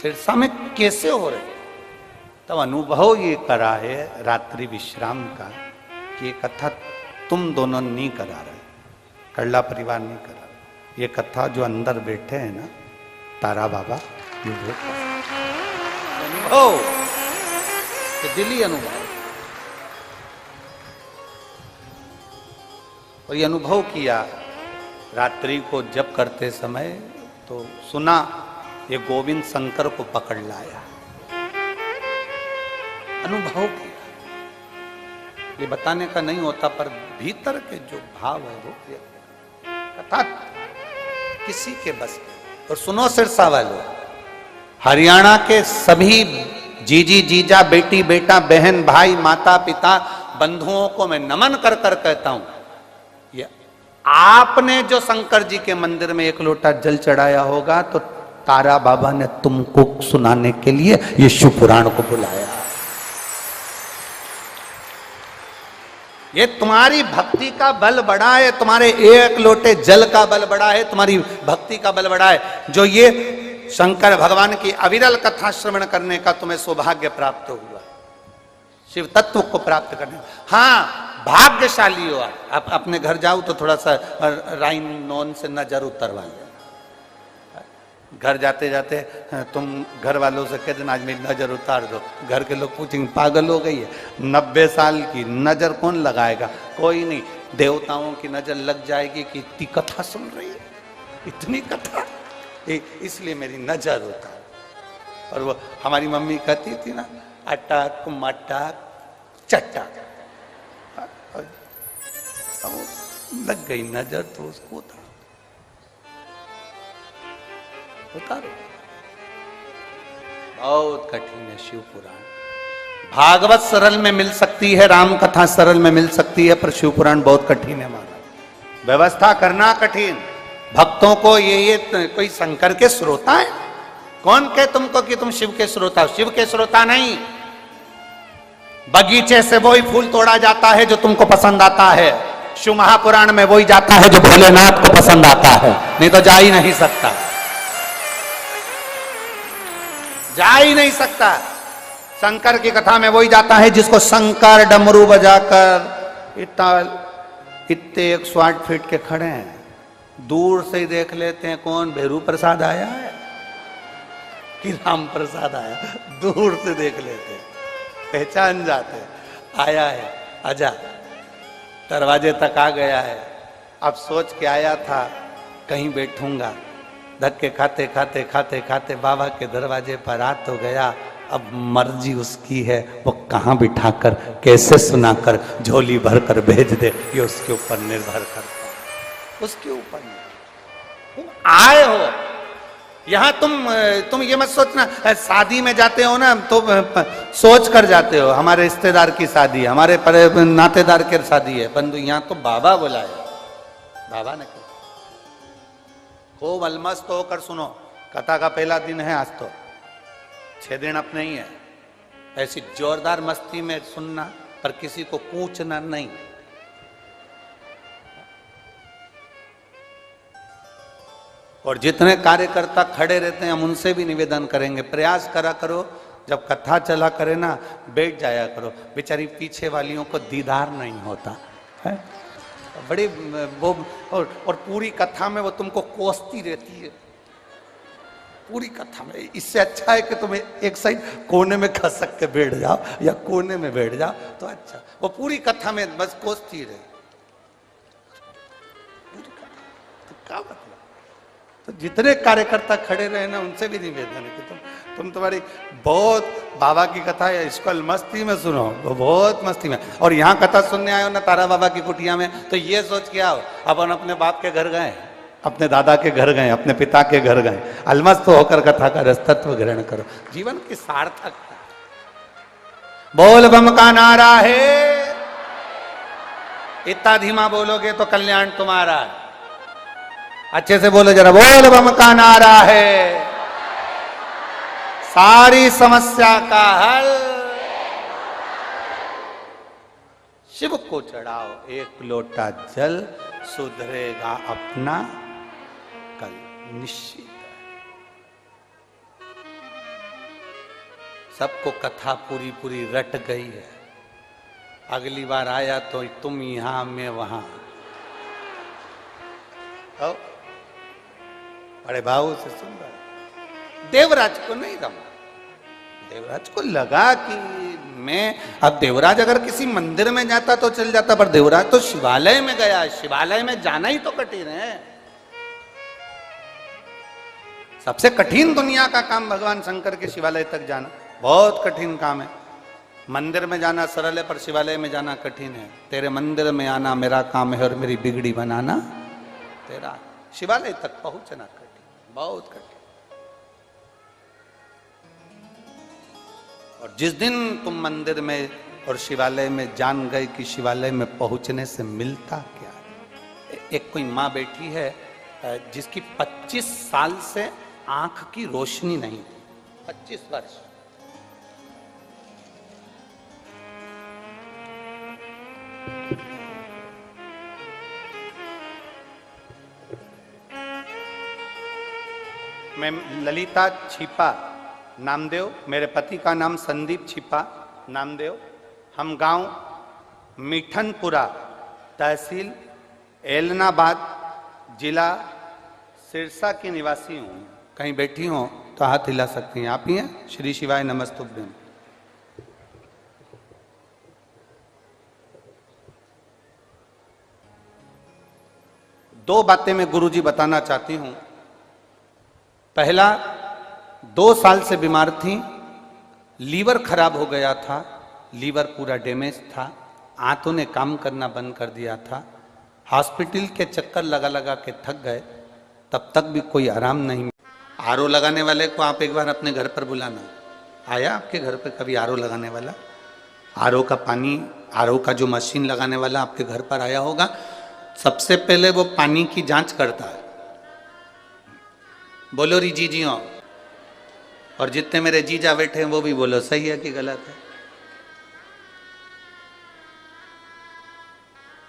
सिरसा में कैसे हो रही। तब अनुभव ये करा है रात्रि विश्राम का कि ये कथा तुम दोनों नहीं करा रहे, कड़ला परिवार नहीं करा रहे। ये कथा जो अंदर बैठे हैं ना तारा बाबा, ये वो अनुभव, ये दिली अनुभव, और ये अनुभव किया रात्रि को जब करते समय, तो सुना ये गोविंद शंकर को पकड़ लाया, अनुभव किया। ये बताने का नहीं होता, पर भीतर के जो भाव है वो कथा किसी के बस में। और सुनो सिरसा वालों, हरियाणा के सभी जीजी जीजा बेटी बेटा बहन भाई माता पिता बंधुओं को मैं नमन कर कर कहता हूं, ये आपने जो शंकर जी के मंदिर में 1 लोटा जल चढ़ाया होगा तो तारा बाबा ने तुमको सुनाने के लिए ये शिव पुराण को बुलाया। ये तुम्हारी भक्ति का बल बढ़ा है, तुम्हारे 1 लोटे जल का बल बढ़ा है, तुम्हारी भक्ति का बल बढ़ा है, जो ये शंकर भगवान की अविरल कथा श्रवण करने का तुम्हें सौभाग्य प्राप्त हुआ, शिव तत्व को प्राप्त करने। हाँ भाग्यशाली हो आप अपने घर जाओ तो थोड़ा सा राइन नॉन से नजर उतरवा ले। घर जाते जाते तुम घर वालों से कह देना आज मेरी नजर उतार दो, घर के लोग पूछेंगे पागल हो गई है, 90 साल की नजर कौन लगाएगा, कोई नहीं, देवताओं की नजर लग जाएगी कि इतनी कथा सुन रही है, इतनी कथा, इसलिए मेरी नजर उतार। और वो हमारी मम्मी कहती थी ना, अटक मटक चटक, लग गई नजर तो उसको उतारो। बहुत कठिन है शिव पुराण। भागवत सरल में मिल सकती है, राम कथा सरल में मिल सकती है, पर शिव पुराण बहुत कठिन है महाराज। व्यवस्था करना कठिन। भक्तों को ये कोई शंकर के श्रोता है? कौन कहे तुमको कि तुम शिव के श्रोता हो? शिव के श्रोता नहीं। बगीचे से वही फूल तोड़ा जाता है जो तुमको पसंद आता है, शिव महापुराण में वही जाता है जो भोलेनाथ को पसंद आता है, नहीं तो जा ही नहीं सकता, जा ही नहीं सकता। शंकर की कथा में वही जाता है जिसको शंकर डमरू बजाकर इतने 108 फीट के खड़े हैं, दूर से ही देख लेते हैं कौन भेरू प्रसाद आया है कि राम प्रसाद आया, दूर से देख लेते हैं, पहचान जाते हैं, आया है, आजा, दरवाजे तक आ गया है। अब सोच के आया था कहीं बैठूंगा, धक्के खाते खाते खाते खाते बाबा के दरवाजे पर रात हो गया। अब मर्जी उसकी है, वो कहाँ बिठाकर कैसे सुनाकर झोली भर कर भेज दे, ये उसके ऊपर निर्भर करता है, उसके ऊपर। आए हो यहां, तुम ये मत सोचना, शादी में जाते हो ना तो सोच कर जाते हो हमारे रिश्तेदार की शादी, हमारे नातेदार की शादी है, परंतु यहां तो बाबा बुलाया, बाबा ने कहा। खूब अलमस्त होकर सुनो, कथा का पहला दिन है आज, तो 6 दिन अपने ही है, ऐसी जोरदार मस्ती में सुनना, पर किसी को पूछना नहीं। और जितने कार्यकर्ता खड़े रहते हैं हम उनसे भी निवेदन करेंगे, प्रयास करा करो जब कथा चला करे ना, बैठ जाया करो, बेचारी पीछे वालियों को दीदार नहीं होता है, बड़ी वो, और पूरी कथा में वो तुमको कोसती रहती है, पूरी कथा में। इससे अच्छा है कि तुम एक साइड कोने में खसक के बैठ जाओ या कोने में बैठ जाओ तो अच्छा, वो पूरी कथा में बस कोसती रहे, पूरी कथा तो क्या मतलब। तो जितने कार्यकर्ता खड़े रहे ना उनसे भी निवेदन है कि तुम्हारी बहुत बाबा की कथा है, इसको मस्ती में सुनो, वो बहुत मस्ती में। और यहाँ कथा सुनने आए हो ना तारा बाबा की कुटिया में, तो ये सोच के आओ अपन अपने बाप के घर गए, अपने दादा के घर गए, अपने पिता के घर गए, अलमस्त होकर कथा का रसतत्व ग्रहण करो। जीवन की सार्थकता। बोल बम का नारा है, इतना धीमा बोलोगे तो कल्याण तुम्हारा है। अच्छे से बोलो जरा, बोल बम का नारा है, सारी समस्या का हल। शिव को चढ़ाओ एक लोटा जल, सुधरेगा अपना कल, निश्चित है। सबको कथा पूरी पूरी रट गई है। अगली बार आया तो तुम यहां मैं वहां। बड़े भाव से सुन रहा। देवराज को नहीं रमा, देवराज को लगा कि मैं, अब देवराज अगर किसी मंदिर में जाता तो चल जाता, पर देवराज तो शिवालय में गया, शिवालय में जाना ही तो कठिन है। सबसे कठिन दुनिया का काम भगवान शंकर के शिवालय तक जाना, बहुत कठिन काम है। मंदिर में जाना सरल है, पर शिवालय में जाना कठिन है। तेरे मंदिर में आना मेरा काम है और मेरी बिगड़ी बनाना तेरा। शिवालय तक पहुंचना कठिन, बहुत कठिन। और जिस दिन तुम मंदिर में और शिवालय में जान गए कि शिवालय में पहुंचने से मिलता क्या है। एक कोई माँ बैठी है जिसकी 25 साल से आंख की रोशनी नहीं थी, 25 वर्ष। मैं ललिता छिपा नामदेव, मेरे पति का नाम संदीप छिपा नामदेव। हम गांव मीठनपुरा, तहसील एलनाबाद, जिला सिरसा की निवासी हूँ। कहीं बैठी हो तो हाथ हिला सकती हैं। आप ही हैं? श्री शिवाय नमस्तुभ्यं। दो बातें मैं गुरुजी बताना चाहती हूँ। पहला, 2 साल से बीमार थी, लीवर खराब हो गया था, लीवर पूरा डैमेज था, आंतों ने काम करना बंद कर दिया था। हॉस्पिटल के चक्कर लगा लगा के थक गए, तब तक भी कोई आराम नहीं। आरओ लगाने वाले को आप एक बार अपने घर पर बुलाना। आया आपके घर पर कभी आरओ लगाने वाला? आरओ का पानी, आरओ का जो मशीन लगाने वाला आपके घर पर आया होगा। सबसे पहले वो पानी की जांच करता है। बोलो री जीजियों, और जितने मेरे जीजा बैठे हैं वो भी बोलो, सही है कि गलत है?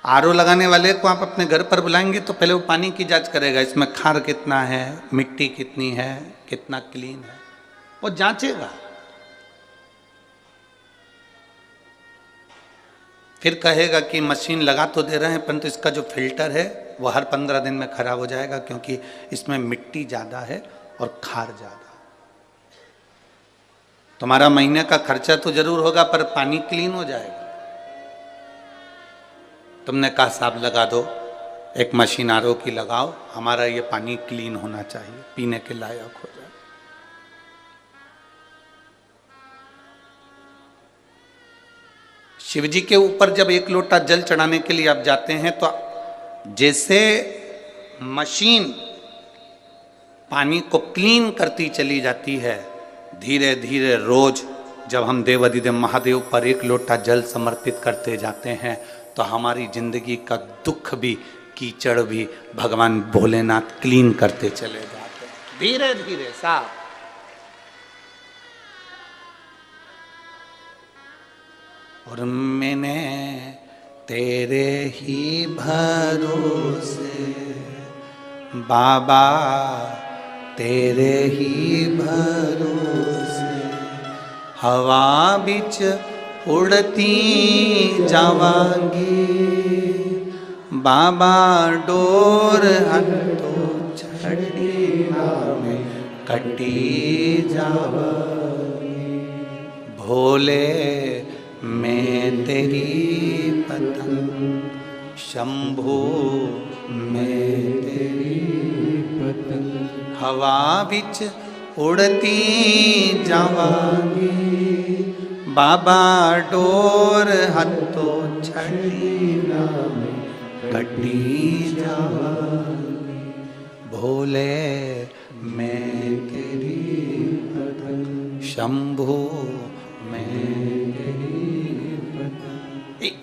आरओ लगाने वाले को आप अपने घर पर बुलाएंगे तो पहले वो पानी की जांच करेगा, इसमें खार कितना है, मिट्टी कितनी है, कितना क्लीन है, वो जांचेगा। फिर कहेगा कि मशीन लगा तो दे रहे हैं, परंतु इसका जो फिल्टर है वो हर 15 दिन में खराब हो जाएगा, क्योंकि इसमें मिट्टी ज़्यादा है और खार ज़्यादा। तुम्हारा महीने का खर्चा तो जरूर होगा, पर पानी क्लीन हो जाएगा। तुमने कहा साहब लगा दो, एक मशीन आरओ की लगाओ, हमारा ये पानी क्लीन होना चाहिए, पीने के लायक हो जाए। शिव जी के ऊपर जब एक लोटा जल चढ़ाने के लिए आप जाते हैं तो जैसे मशीन पानी को क्लीन करती चली जाती है, धीरे धीरे रोज जब हम देवाधिदेव महादेव पर एक लोटा जल समर्पित करते जाते हैं तो हमारी जिंदगी का दुख भी, कीचड़ भी भगवान भोलेनाथ क्लीन करते चले जाते हैं, धीरे धीरे साफ। और मैंने तेरे ही भरोसे बाबा, तेरे ही भरोसे हवा बिच उड़ती जावांगी, बाबा डोर हटो छड़ी में कटी जावांगी, भोले मैं तेरी पतंग, शंभू मैं तेरी पतंग, हवा बिच उड़ती जावांगी, बाबा डोर हथो छड़ी में कटी जावांगी। शंभु में।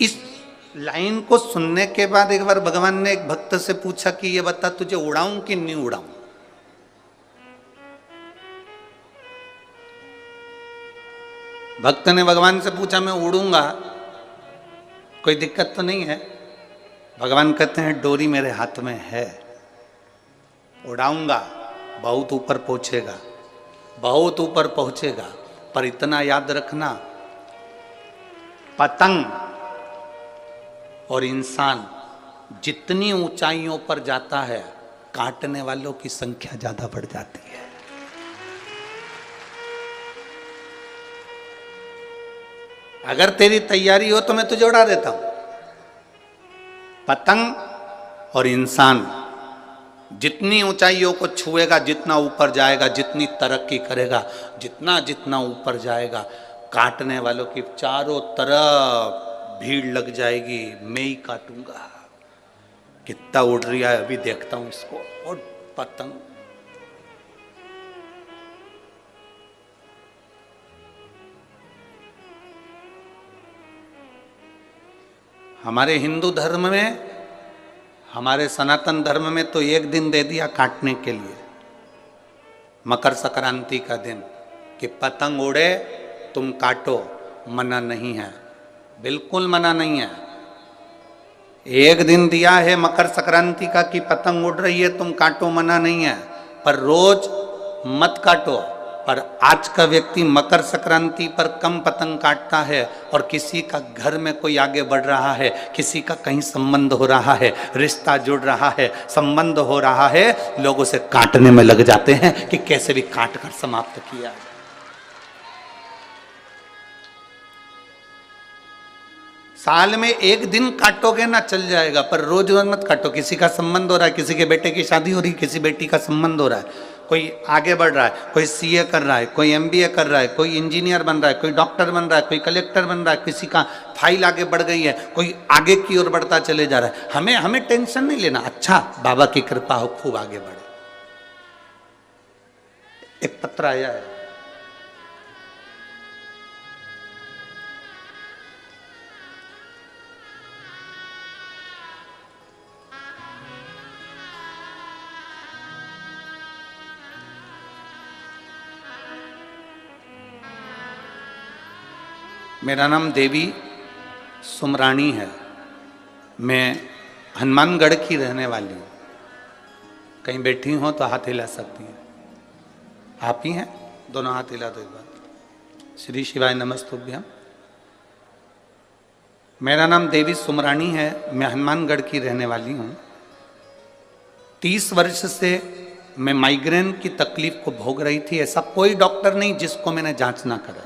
इस लाइन को सुनने के बाद एक बार भगवान ने एक भक्त से पूछा कि ये बता तुझे उड़ाऊं कि नहीं उड़ाऊं। भक्त ने भगवान से पूछा मैं उड़ूंगा, कोई दिक्कत तो नहीं है। भगवान कहते हैं डोरी मेरे हाथ में है, उड़ाऊंगा, बहुत ऊपर पहुंचेगा, बहुत ऊपर पहुंचेगा। पर इतना याद रखना, पतंग और इंसान जितनी ऊंचाइयों पर जाता है, काटने वालों की संख्या ज्यादा बढ़ जाती है। अगर तेरी तैयारी हो तो मैं तुझे उड़ा देता हूं। पतंग और इंसान जितनी ऊंचाइयों को छुएगा, जितना ऊपर जाएगा, जितनी तरक्की करेगा, जितना जितना ऊपर जाएगा, काटने वालों की चारों तरफ भीड़ लग जाएगी। मैं ही काटूंगा, कितना उड़ रहा है अभी देखता हूं इसको। और पतंग हमारे हिंदू धर्म में, हमारे सनातन धर्म में तो एक दिन दे दिया काटने के लिए, मकर संक्रांति का दिन, कि पतंग उड़े तुम काटो, मना नहीं है, बिल्कुल मना नहीं है। एक दिन दिया है मकर संक्रांति का कि पतंग उड़ रही है तुम काटो, मना नहीं है, पर रोज मत काटो। पर आज का व्यक्ति मकर संक्रांति पर कम पतंग काटता है, और किसी का घर में कोई आगे बढ़ रहा है, किसी का कहीं संबंध हो रहा है, रिश्ता जुड़ रहा है, संबंध हो रहा है, लोग उसे काटने में लग जाते हैं कि कैसे भी काट कर समाप्त किया जाए। साल में एक दिन काटोगे ना चल जाएगा, पर रोज रोज मत काटो। किसी का संबंध हो रहा है, किसी के बेटे की शादी हो रही है, किसी बेटी का संबंध हो रहा है, कोई आगे बढ़ रहा है, कोई सीए कर रहा है, कोई एमबीए कर रहा है, कोई इंजीनियर बन रहा है, कोई डॉक्टर बन रहा है, कोई कलेक्टर बन रहा है, किसी का फाइल आगे बढ़ गई है, कोई आगे की ओर बढ़ता चले जा रहा है। हमें टेंशन नहीं लेना। अच्छा, बाबा की कृपा हो, खूब आगे बढ़े। एक पत्र आया है, मेरा नाम देवी सुमरानी है, मैं हनुमानगढ़ की रहने वाली हूँ। कहीं बैठी हो तो हाथ हिला सकती हैं। आप ही हैं? दोनों हाथ हिला दो एक बार। श्री शिवाय नमस्तुभ्यम। मेरा नाम देवी सुमरानी है, मैं हनुमानगढ़ की रहने वाली हूँ। 30 वर्ष से मैं माइग्रेन की तकलीफ को भोग रही थी। ऐसा कोई डॉक्टर नहीं जिसको मैंने जांच ना करा।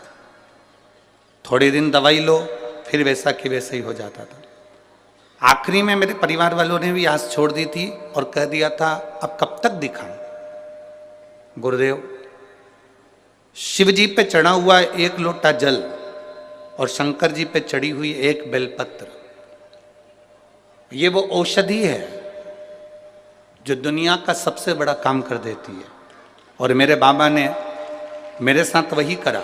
थोड़े दिन दवाई लो, फिर वैसा कि वैसा ही हो जाता था। आखिरी में मेरे परिवार वालों ने भी आस छोड़ दी थी और कह दिया था अब कब तक दिखाएं। गुरुदेव, शिव जी पे चढ़ा हुआ 1 लोटा जल और शंकर जी पे चढ़ी हुई 1 बेलपत्र, ये वो औषधि है जो दुनिया का सबसे बड़ा काम कर देती है। और मेरे बाबा ने मेरे साथ वही करा।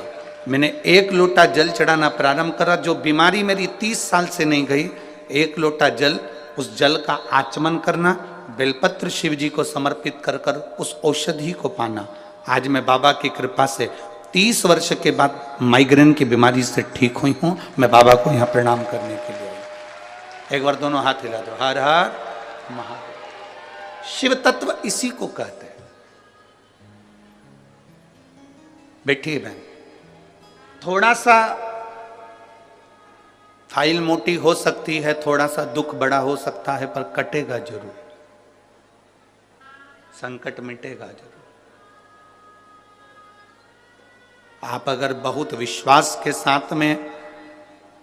मैंने 1 लोटा जल चढ़ाना प्रारंभ करा। जो बीमारी मेरी 30 साल से नहीं गई, 1 लोटा जल, उस जल का आचमन करना, बेलपत्र शिव जी को समर्पित कर कर उस औषधि को पाना। आज मैं बाबा की कृपा से 30 वर्ष के बाद माइग्रेन की बीमारी से ठीक हुई हूँ। मैं बाबा को यहाँ प्रणाम करने के लिए आई। एक बार दोनों हाथ हिला दो। हर हर महादेव। शिव तत्व इसी को कहते हैं। बैठिए बहन। थोड़ा सा फाइल मोटी हो सकती है, थोड़ा सा दुख बड़ा हो सकता है, पर कटेगा जरूर, संकट मिटेगा जरूर। आप अगर बहुत विश्वास के साथ में,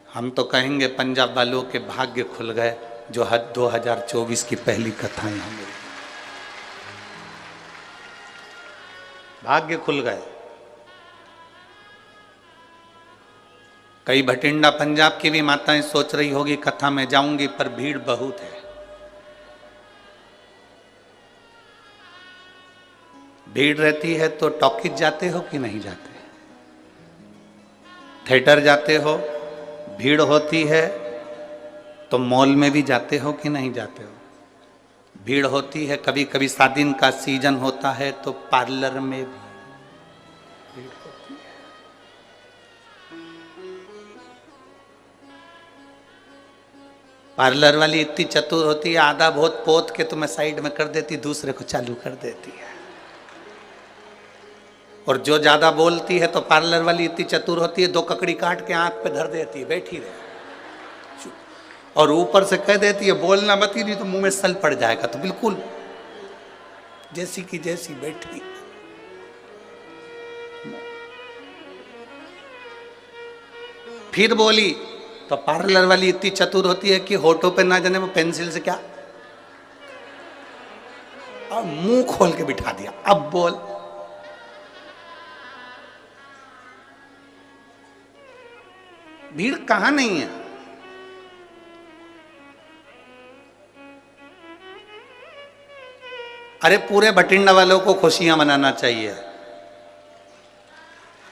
हम तो कहेंगे पंजाब वालों के भाग्य खुल गए जो 2024 की पहली कथाएं हमें, भाग्य खुल गए। कई भटिंडा पंजाब की भी माताएं सोच रही होगी कथा में जाऊंगी, पर भीड़ बहुत है। भीड़ रहती है तो टॉकीज जाते हो कि नहीं जाते? थिएटर जाते हो, भीड़ होती है, तो मॉल में भी जाते हो कि नहीं जाते हो? भीड़ होती है, कभी कभी शादी का सीजन होता है तो पार्लर में भी भीड़ होती है। पार्लर वाली इतनी चतुर होती है, आधा बहुत पोत के तुम्हें साइड में कर देती, दूसरे को चालू कर देती है। और जो ज्यादा बोलती है तो पार्लर वाली इतनी चतुर होती है, 2 ककड़ी काट के आंख पे धर देती है, बैठी रहे, और ऊपर से कह देती है बोलना मत ही, नहीं तो मुंह में सल पड़ जाएगा। तो बिल्कुल जैसी की जैसी बैठी। फिर बोली तो पार्लर वाली इतनी चतुर होती है कि होठों पे ना जाने वो पेंसिल से क्या, और मुंह खोल के बिठा दिया, अब बोल। भीड़ कहां नहीं है? अरे पूरे भटिंडा वालों को खुशियां मनाना चाहिए,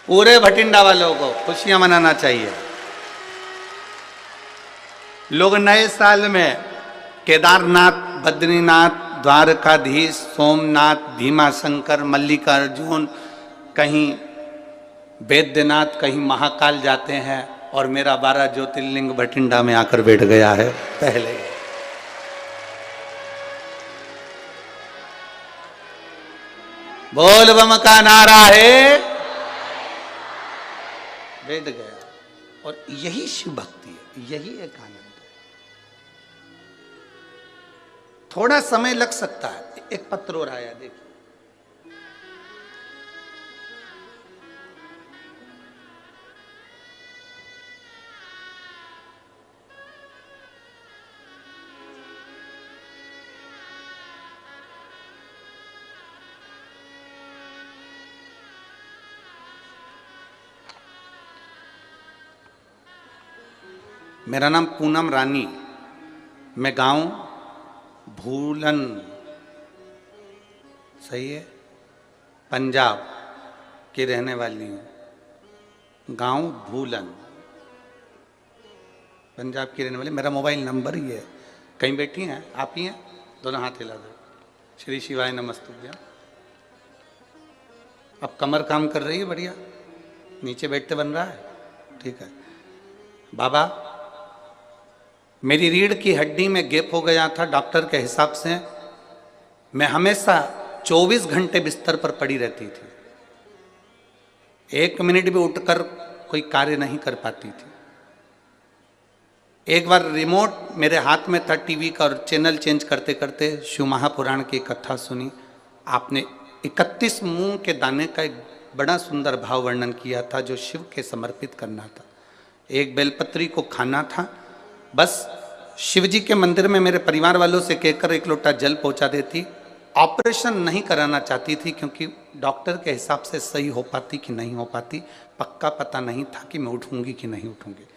पूरे भटिंडा वालों को खुशियां मनाना चाहिए। लोग नए साल में केदारनाथ, बद्रीनाथ, द्वारकाधीश, सोमनाथ, भीमाशंकर, मल्लिकार्जुन, कहीं वैद्यनाथ, कहीं महाकाल जाते हैं, और मेरा 12 ज्योतिर्लिंग भटिंडा में आकर बैठ गया है पहले। बोल बम का नारा है, बैठ गया। और यही शिव भक्ति है, यही एक आनंद है। थोड़ा समय लग सकता है। एक पत्र और आया, देखिए। मेरा नाम पूनम रानी, मैं गांव भूलन, सही है, पंजाब की रहने वाली हूँ। गांव भूलन, पंजाब की रहने वाली। मेरा मोबाइल नंबर ही है। कहीं बैठी हैं आप? ही हैं? दोनों हाथ हिला दो। श्री शिवाय नमस्तुभ्यम। अब कमर काम कर रही है बढ़िया, नीचे बैठते बन रहा है, ठीक है। बाबा, मेरी रीढ़ की हड्डी में गैप हो गया था, डॉक्टर के हिसाब से मैं हमेशा 24 घंटे बिस्तर पर पड़ी रहती थी, 1 मिनट भी उठकर कोई कार्य नहीं कर पाती थी। एक बार रिमोट मेरे हाथ में था टीवी का, और चैनल चेंज करते करते शिव महापुराण की कथा सुनी। आपने 31 मूंग के दाने का एक बड़ा सुंदर भाव वर्णन किया था, जो शिव के समर्पित करना था। एक बेलपत्री को खाना था, बस शिव जी के मंदिर में मेरे परिवार वालों से कहकर 1 लोटा जल पहुंचा देती। ऑपरेशन नहीं कराना चाहती थी, क्योंकि डॉक्टर के हिसाब से सही हो पाती कि नहीं हो पाती, पक्का पता नहीं था कि मैं उठूंगी कि नहीं उठूंगी।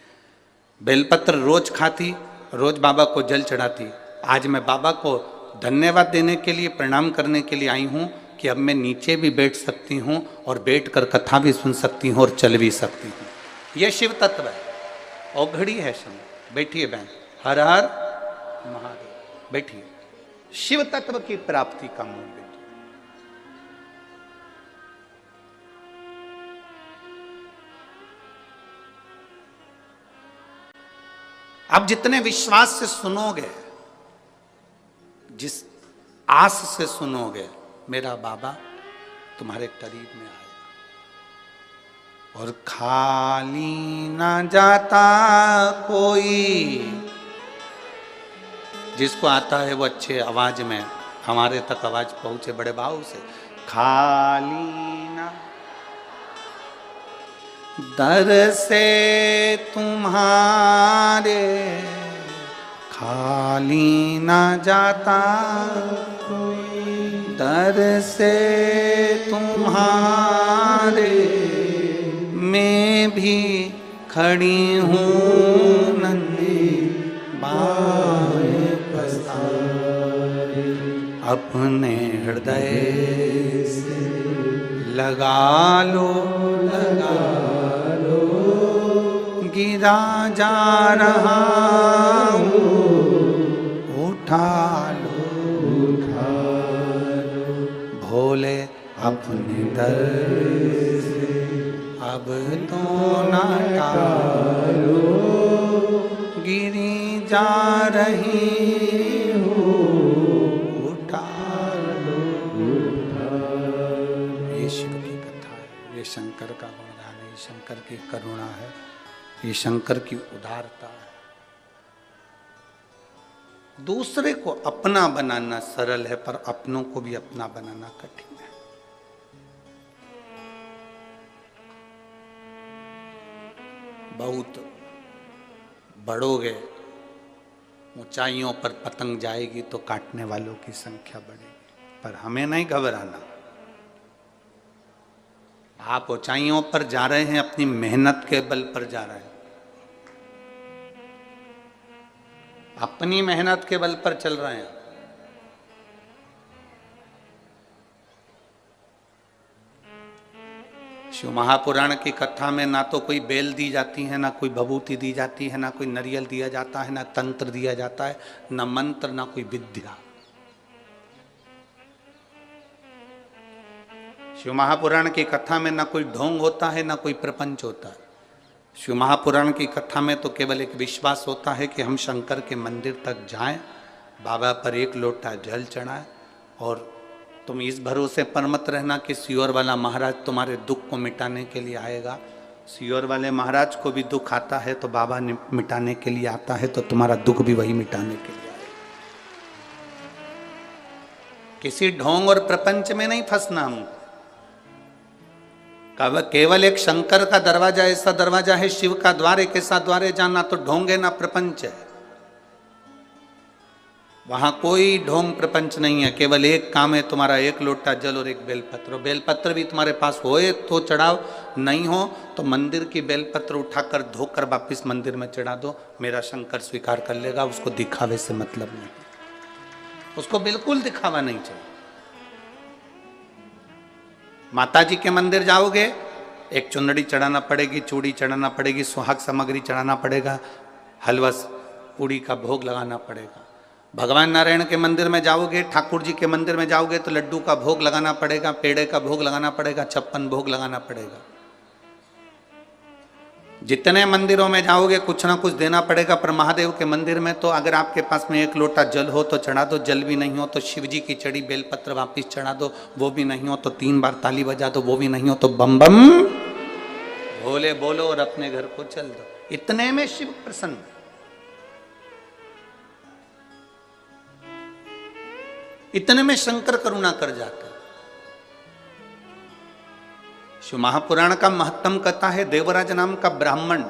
बेलपत्र रोज खाती, रोज बाबा को जल चढ़ाती। आज मैं बाबा को धन्यवाद देने के लिए, प्रणाम करने के लिए आई हूँ कि अब मैं नीचे भी बैठ सकती हूँ, और बैठ कर कथा भी सुन सकती हूँ, और चल भी सकती हूँ। ये शिव तत्व है। औघड़ी है समय, बैठिए बहन, हर हर महादेव, बैठिए। शिव तत्व की प्राप्ति का मूल बैठिए। आप जितने विश्वास से सुनोगे, जिस आस से सुनोगे, मेरा बाबा तुम्हारे करीब में आएगा। और खाली ना जाता कोई, जिसको आता है वो अच्छे आवाज में हमारे तक आवाज पहुंचे, बड़े भाव से। खाली ना दर से तुम्हारे, खाली ना जाता कोई, दर से तुम्हारे मैं भी खड़ी हूँ नन्ही बाएं पसारे, अपने हृदय से लगा लो, लगा लो गिरा जा रहा हूँ, उठा लो भोले अपने दर से, अब तो ना टालो, गिरी जा रही हूँ, उठा लो। ये शिव की कथा है, ये शंकर का गुणगान है, ये शंकर की करुणा है, ये शंकर की उदारता है। दूसरे को अपना बनाना सरल है, पर अपनों को भी अपना बनाना कठिन है। बहुत बढ़ोगे, ऊंचाइयों पर पतंग जाएगी तो काटने वालों की संख्या बढ़ेगी, पर हमें नहीं घबराना। आप ऊंचाइयों पर जा रहे हैं, अपनी मेहनत के बल पर जा रहे हैं, अपनी मेहनत के बल पर चल रहे हैं। शिव महापुराण की कथा में ना तो कोई बेल दी जाती है, ना कोई भभूति दी जाती है, ना कोई नारियल दिया जाता है, ना तंत्र दिया जाता है, ना मंत्र, ना कोई विद्या। शिव महापुराण की कथा में ना कोई ढोंग होता है, ना कोई प्रपंच होता है। शिव महापुराण की कथा में तो केवल एक विश्वास होता है कि हम शंकर के मंदिर तक जाएं, बाबा पर एक लोटा जल चढ़ाएं, और तुम इस भरोसे पर मत रहना कि सियोर वाला महाराज तुम्हारे दुख को मिटाने के लिए आएगा। सियोर वाले महाराज को भी दुख आता है तो बाबा मिटाने के लिए आता है, तो तुम्हारा दुख भी वही मिटाने के लिए आएगा। किसी ढोंग और प्रपंच में नहीं फंसना हमको। केवल एक शंकर का दरवाजा ऐसा दरवाजा है, शिव का द्वार एक ऐसा द्वार है जहां ना तो ढोंग है ना प्रपंच है। वहां कोई ढोंग प्रपंच नहीं है, केवल एक काम है, तुम्हारा एक लोटा जल और एक बेलपत्र। बेलपत्र भी तुम्हारे पास होए तो चढ़ाओ, नहीं हो तो मंदिर की बेलपत्र उठाकर धोकर वापिस मंदिर में चढ़ा दो, मेरा शंकर स्वीकार कर लेगा। उसको दिखावे से मतलब नहीं, उसको बिल्कुल दिखावा नहीं चाहिए। माता जी के मंदिर जाओगे, एक चुंदड़ी चढ़ाना पड़ेगी, चूड़ी चढ़ाना पड़ेगी, सुहाग सामग्री चढ़ाना पड़ेगा, हलवा पूड़ी का भोग लगाना पड़ेगा। भगवान नारायण के मंदिर में जाओगे, ठाकुर जी के मंदिर में जाओगे तो लड्डू का भोग लगाना पड़ेगा, पेड़े का भोग लगाना पड़ेगा, 56 भोग लगाना पड़ेगा। जितने मंदिरों में जाओगे कुछ ना कुछ देना पड़ेगा। पर महादेव के मंदिर में तो अगर आपके पास में एक लोटा जल हो तो चढ़ा दो, जल भी नहीं हो तो शिव जी की चढ़ी बेलपत्र वापिस चढ़ा दो, वो भी नहीं हो तो 3 बार ताली बजा दो, वो भी नहीं हो तो बम बम भोले बोलो और अपने घर को चल दो। इतने में शिव प्रसन्न। इतने में शंकर करुणा कर जाता। शिव महापुराण का महत्तम कथा है, देवराज नाम का ब्राह्मण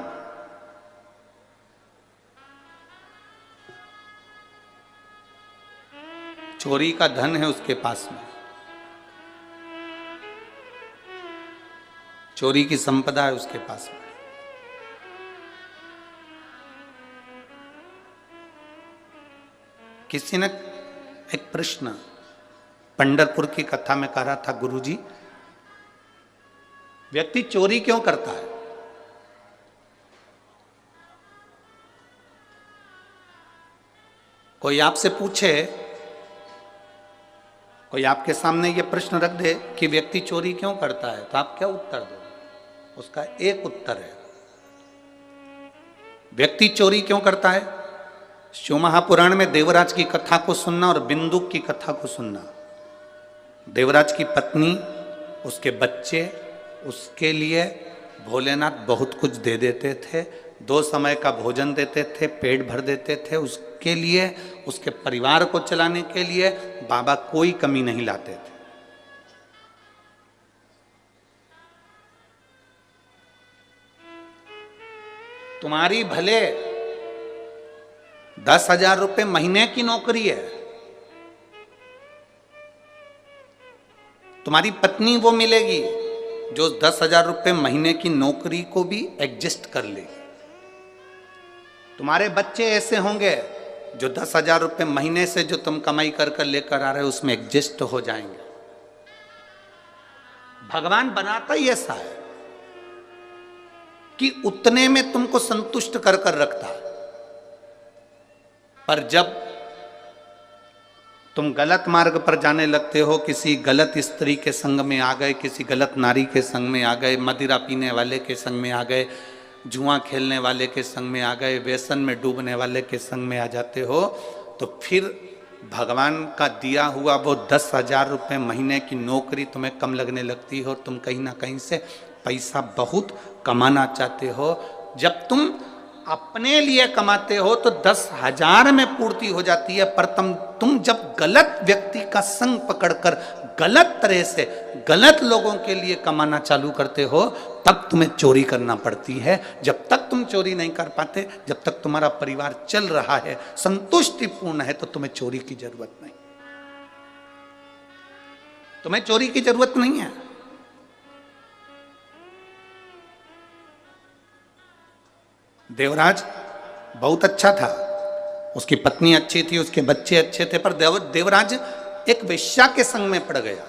चोरी का धन है उसके पास में, चोरी की संपदा है उसके पास में। किसी ने एक प्रश्न पंढरपुर की कथा में कहा था, गुरुजी व्यक्ति चोरी क्यों करता है? कोई आपसे पूछे, कोई आपके सामने ये प्रश्न रख दे कि व्यक्ति चोरी क्यों करता है, तो आप क्या उत्तर दो? उसका एक उत्तर है, व्यक्ति चोरी क्यों करता है? शिव महापुराण में देवराज की कथा को सुनना और बिंदुक की कथा को सुनना। देवराज की पत्नी, उसके बच्चे, उसके लिए भोलेनाथ बहुत कुछ दे देते थे, 2 समय का भोजन देते थे, पेट भर देते थे। उसके लिए, उसके परिवार को चलाने के लिए बाबा कोई कमी नहीं लाते थे। तुम्हारी भले 10,000 रुपए महीने की नौकरी है, तुम्हारी पत्नी वो मिलेगी जो 10,000 रुपए महीने की नौकरी को भी एडजस्ट कर लेगी। तुम्हारे बच्चे ऐसे होंगे जो 10,000 रुपए महीने से जो तुम कमाई कर कर लेकर आ रहे हो उसमें एडजस्ट हो जाएंगे। भगवान बनाता ही ऐसा है। कि उतने में तुमको संतुष्ट कर कर रखता है। पर जब तुम गलत मार्ग पर जाने लगते हो, किसी गलत स्त्री के संग में आ गए, किसी गलत नारी के संग में आ गए, मदिरा पीने वाले के संग में आ गए, जुआ खेलने वाले के संग में आ गए, व्यसन में डूबने वाले के संग में आ जाते हो, तो फिर भगवान का दिया हुआ वो 10,000 रुपये महीने की नौकरी तुम्हें कम लगने लगती हो। तुम कहीं ना कहीं से पैसा बहुत कमाना चाहते हो। जब तुम अपने लिए कमाते हो तो 10,000 में पूर्ति हो जाती है, पर तुम जब गलत व्यक्ति का संग पकड़कर गलत तरह से गलत लोगों के लिए कमाना चालू करते हो, तब तुम्हें चोरी करना पड़ती है। जब तक तुम चोरी नहीं कर पाते, जब तक तुम्हारा परिवार चल रहा है, संतुष्टिपूर्ण है, तो तुम्हें चोरी की जरूरत नहीं। तुम्हें चोरी की जरूरत नहीं है। देवराज बहुत अच्छा था, उसकी पत्नी अच्छी थी, उसके बच्चे अच्छे थे, पर देवराज एक वेश्या के संग में पड़ गया,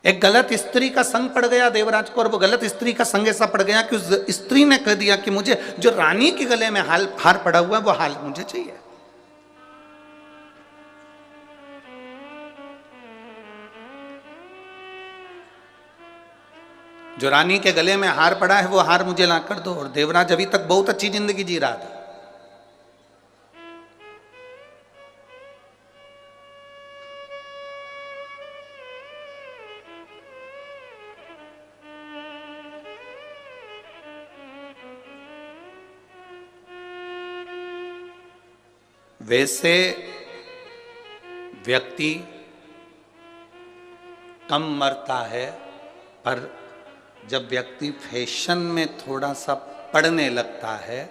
एक गलत स्त्री का संग पड़ गया देवराज को। और वो गलत स्त्री का संग ऐसा पड़ गया कि उस स्त्री ने कह दिया कि मुझे जो रानी के गले में हार पड़ा हुआ है वो हार मुझे चाहिए। जो रानी के गले में हार पड़ा है वो हार मुझे ला कर दो। और देवराज अभी तक बहुत अच्छी जिंदगी जी रहा था। वैसे व्यक्ति कम मरता है, पर जब व्यक्ति फैशन में थोड़ा सा पड़ने लगता है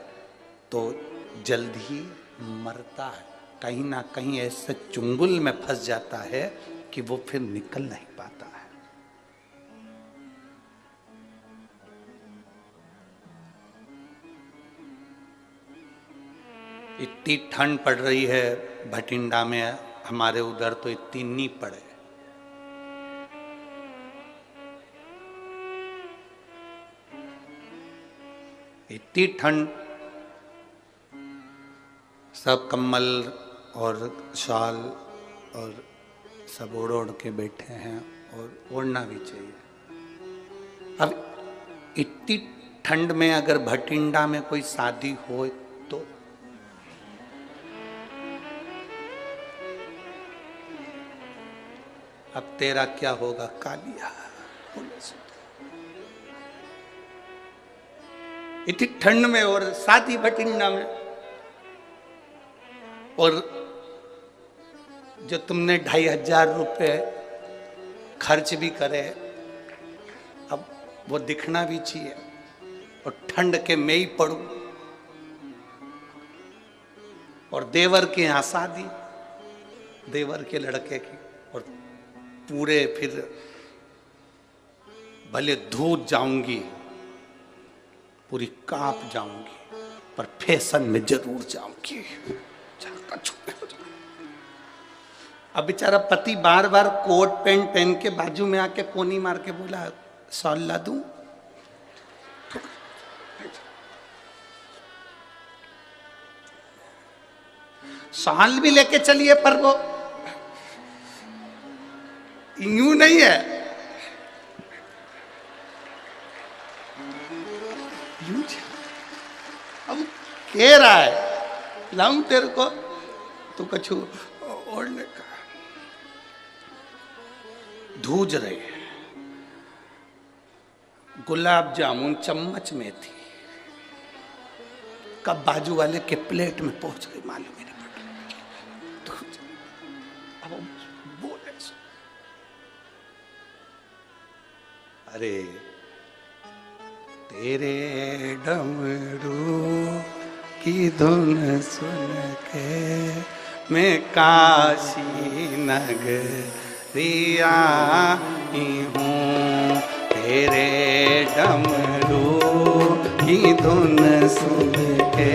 तो जल्द ही मरता है। कहीं ना कहीं ऐसे चुंगल में फंस जाता है कि वो फिर निकल नहीं पाता है। इतनी ठंड पड़ रही है भटिंडा में, हमारे उधर तो इतनी नहीं पड़े। इतनी ठंड, सब कम्बल और शाल और सब ओढ़ ओढ़ के बैठे हैं, और ओढ़ना भी चाहिए। अब इतनी ठंड में अगर भटिंडा में कोई शादी हो तो अब तेरा क्या होगा कालिया। इतनी ठंड में और शादी भटिंडा में, और जो तुमने 2,500 रुपये खर्च भी करे, अब वो दिखना भी चाहिए। और ठंड के मैं ही पड़ू, और देवर के यहाँ शादी, देवर के लड़के की, और पूरे फिर भले धूत जाऊंगी, पूरी कांप जाऊंगी, पर फैशन में जरूर जाऊंगी। अब बेचारा पति बार बार कोट पैंट पहन के बाजू में आके कोनी मार के बोला, शॉल ला दूं? शॉल भी लेके चलिए, पर वो यूं नहीं है, अब कह रहा है लाऊं तेरे को, तू कछु ओढ़ने का। धूज रहे, गुलाब जामुन चम्मच में थी, कब बाजू वाले के प्लेट में पहुंच गई मालूम ही नहीं पड़ा। अब बोले, अरे तेरे डमरू की धुन सुन के मैं काशी नगरी आई हूँ। तेरे डमरू की धुन सुन के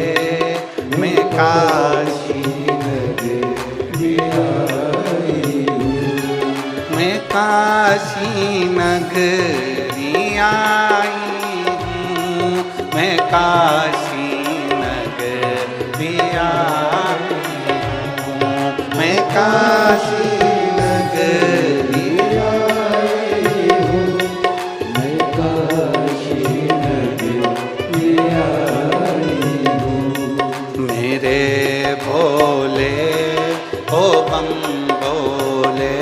मैं काशी नगरी आई हूँ। मैं काशी नगरी आई, काशी नगरिया हूँ, मैं काशी नगरिया हूँ, मैं काशी नगरिया हूँ। मेरे भोले ओ बम भोले,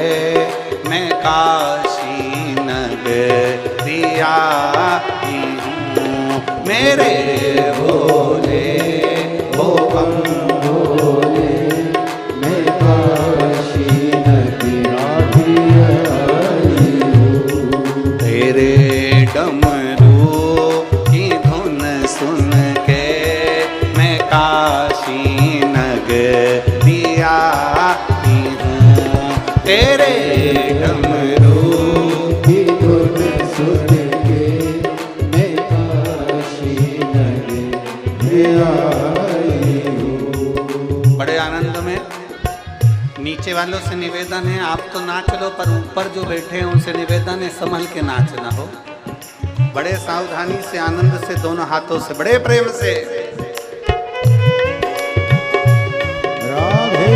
मैं काशी नगरिया ही हूँ, मेरे भोले ओ बम भोले, मैं काशी नगरिया हूँ। तेरे डमरू की धुन सुन के मैं काशी नगरिया ही हूँ, तेरे डमरू की धुन सुन के मैं काशी नगरिया हूँ। बड़े आनंद में। नीचे वालों से निवेदन है, आप तो नाच लो, पर ऊपर जो बैठे हैं उनसे निवेदन है संभल के नाचना हो, बड़े सावधानी से, आनंद से, दोनों हाथों से, बड़े प्रेम से। राधे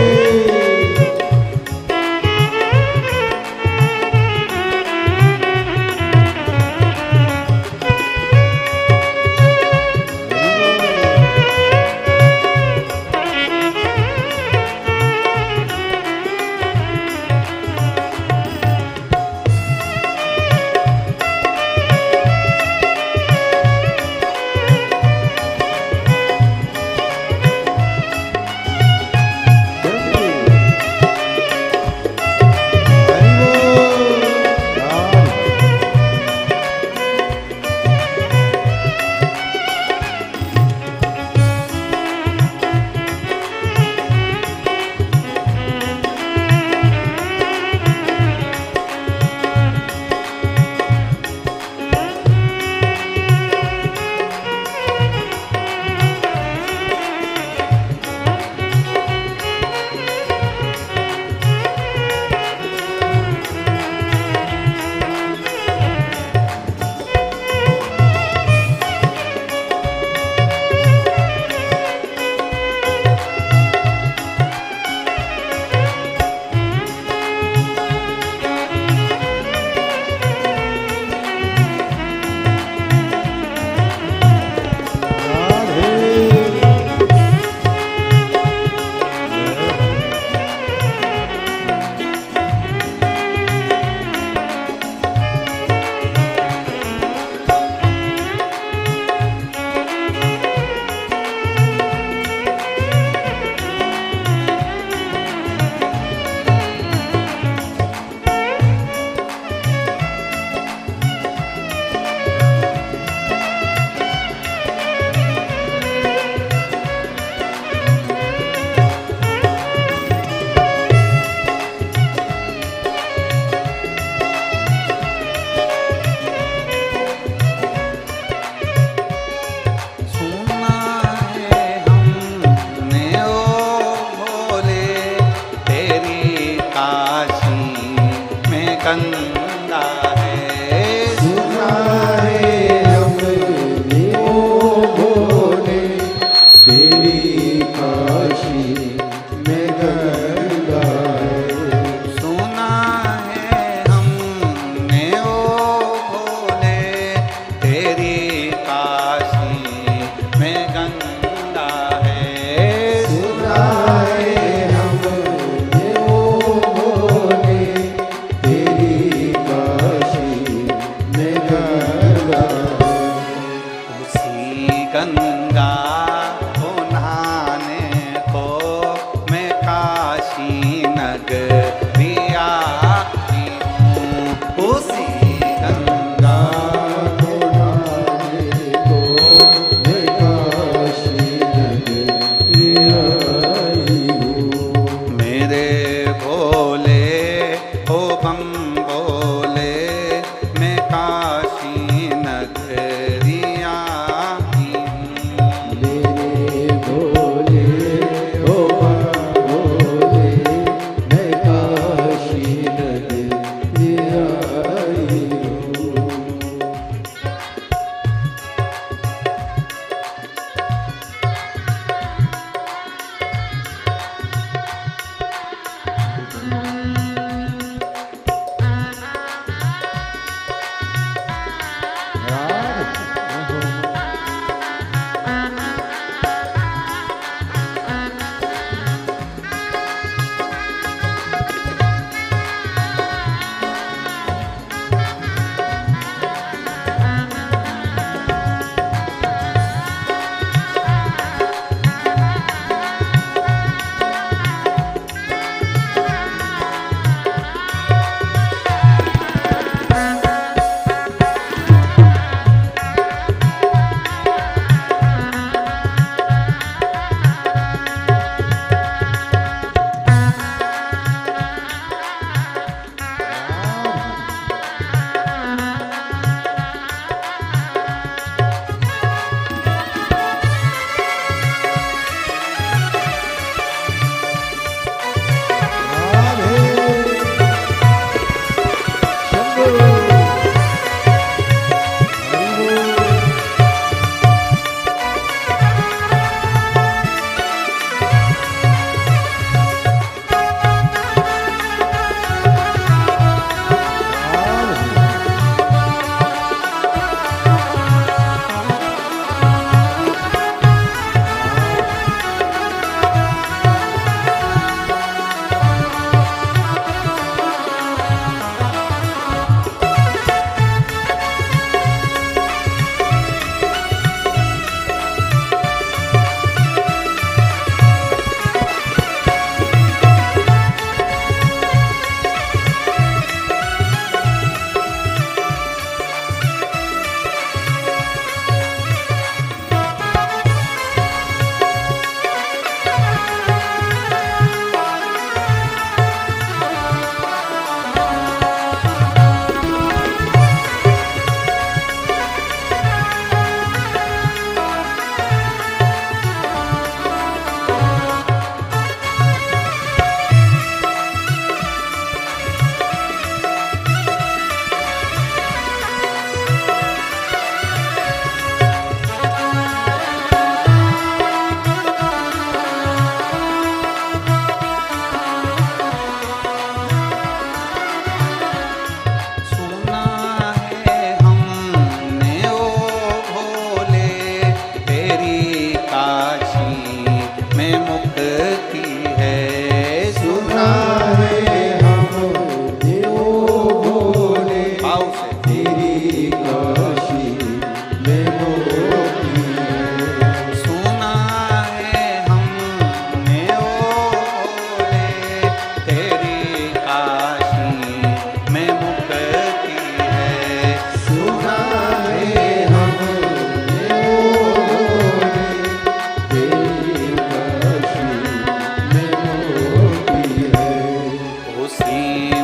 गंगा है। सुना है हमने ओ भोले तेरी काशी में गंगा है। सुना है हमने ओ भोले तेरी काशी में गंगा है। सुना है हमने ओ भोले तेरी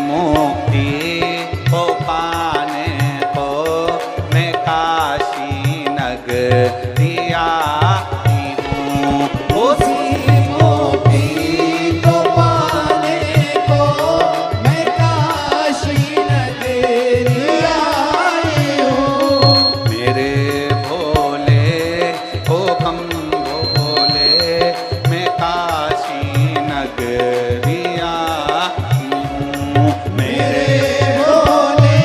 मुक्ति को पाने को मैं काशी नगरी आई हूँ। उसी मुक्ति को पाने को मैं काशी नगरी आई हूँ। मेरे भोले ओ बम भोले मैं काशी नगरी आई हूँ। मेरे भोले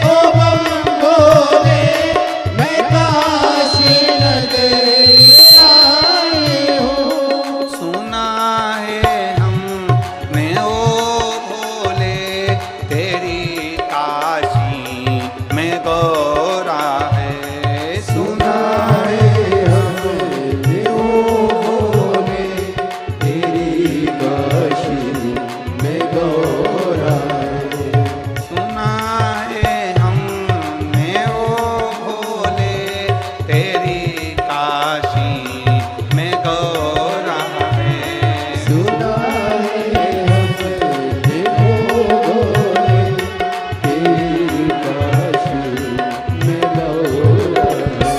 ओ बम भोले मैं काशी नगरी आई हूँ। सुना है हमने ओ भोले तेरी काशी में गौरा है। सुना सुनाए हमने ओ भोले तेरी काशी में गौरा है। सुना है हमने ओ भोले तेरी काशी में गौरा है। सुनाए हमने ओ भोले तेरी काशी में गौरा है।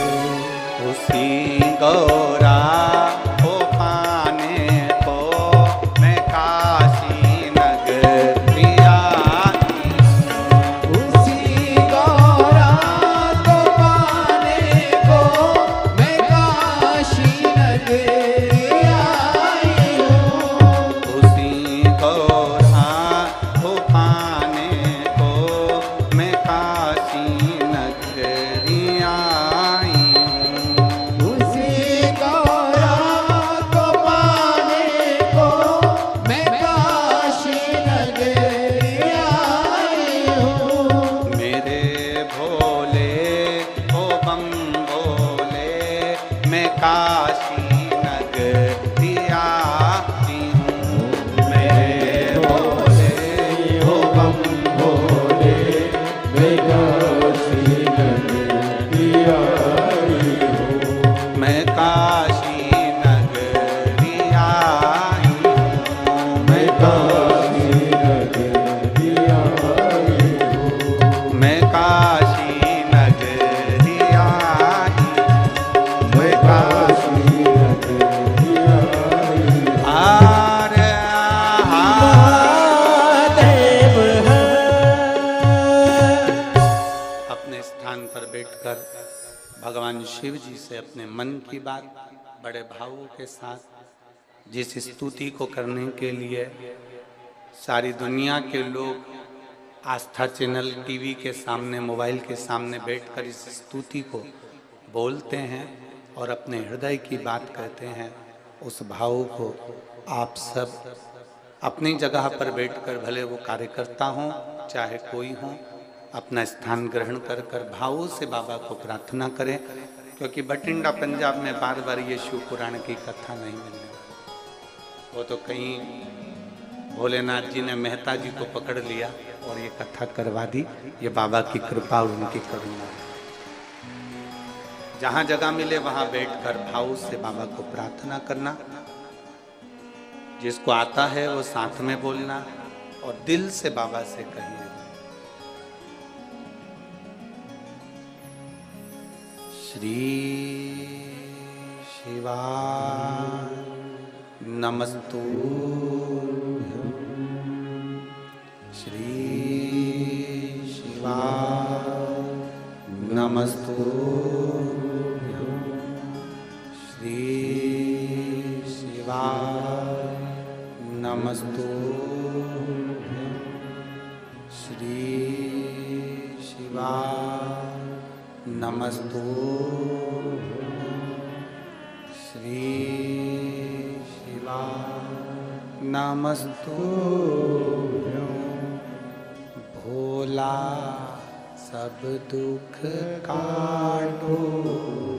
उसी गौरा को पाने को मैं काशी नगरी आई हूँ। उसी गौरा को पाने को मैं काशी नगरी आई हूँ। उसी गौरा को पाने को मैं काशी नगरी आई हूँ। उसी गौरा को पाने को मैं काशी नगरी आई हूँ। मेरे भोले ओ बम भोले मैं काशी नगरी आई हूँ। मेरे भोले ओ बम भोले मैं काशी नगरी आई हूँ। मैं काशी नगरी आई हूँ। मैं काशी नगरी आई हूँ। मैं काशी नगरी आई हूँ। मैं काशी नगरी आई हूँ। आरे महादेव है। अपने स्थान पर बैठकर भगवान शिव जी से अपने मन की बात बड़े भावों के साथ जिस स्तुति को करने के लिए सारी दुनिया के लोग आस्था चैनल टीवी के सामने मोबाइल के सामने बैठकर इस स्तुति को बोलते हैं और अपने हृदय की बात कहते हैं, उस भाव को आप सब अपनी जगह पर बैठकर भले वो कार्यकर्ता हों चाहे कोई हो अपना स्थान ग्रहण कर कर भावों से बाबा को प्रार्थना करें, क्योंकि बठिंडा पंजाब में बार बार ये शिव पुराण की कथा नहीं मिलने वाली। वो तो कहीं भोलेनाथ जी ने मेहता जी को पकड़ लिया और ये कथा करवा दी। ये बाबा की कृपा और उनकी करुणा है। जहां जगह मिले वहां बैठकर भाव से बाबा को प्रार्थना करना। जिसको आता है वो साथ में बोलना और दिल से बाबा से कहिए, श्री शिवाय नमस्तुभ्यं। श्री शिवाय नमस्तुभ्यं। श्री शिवाय नमस्तुभ्यं। श्री शिवाय नमस्तुभ्यं। श्री शिवाय नमस्तुभ्यं। भोला सब दुख काटो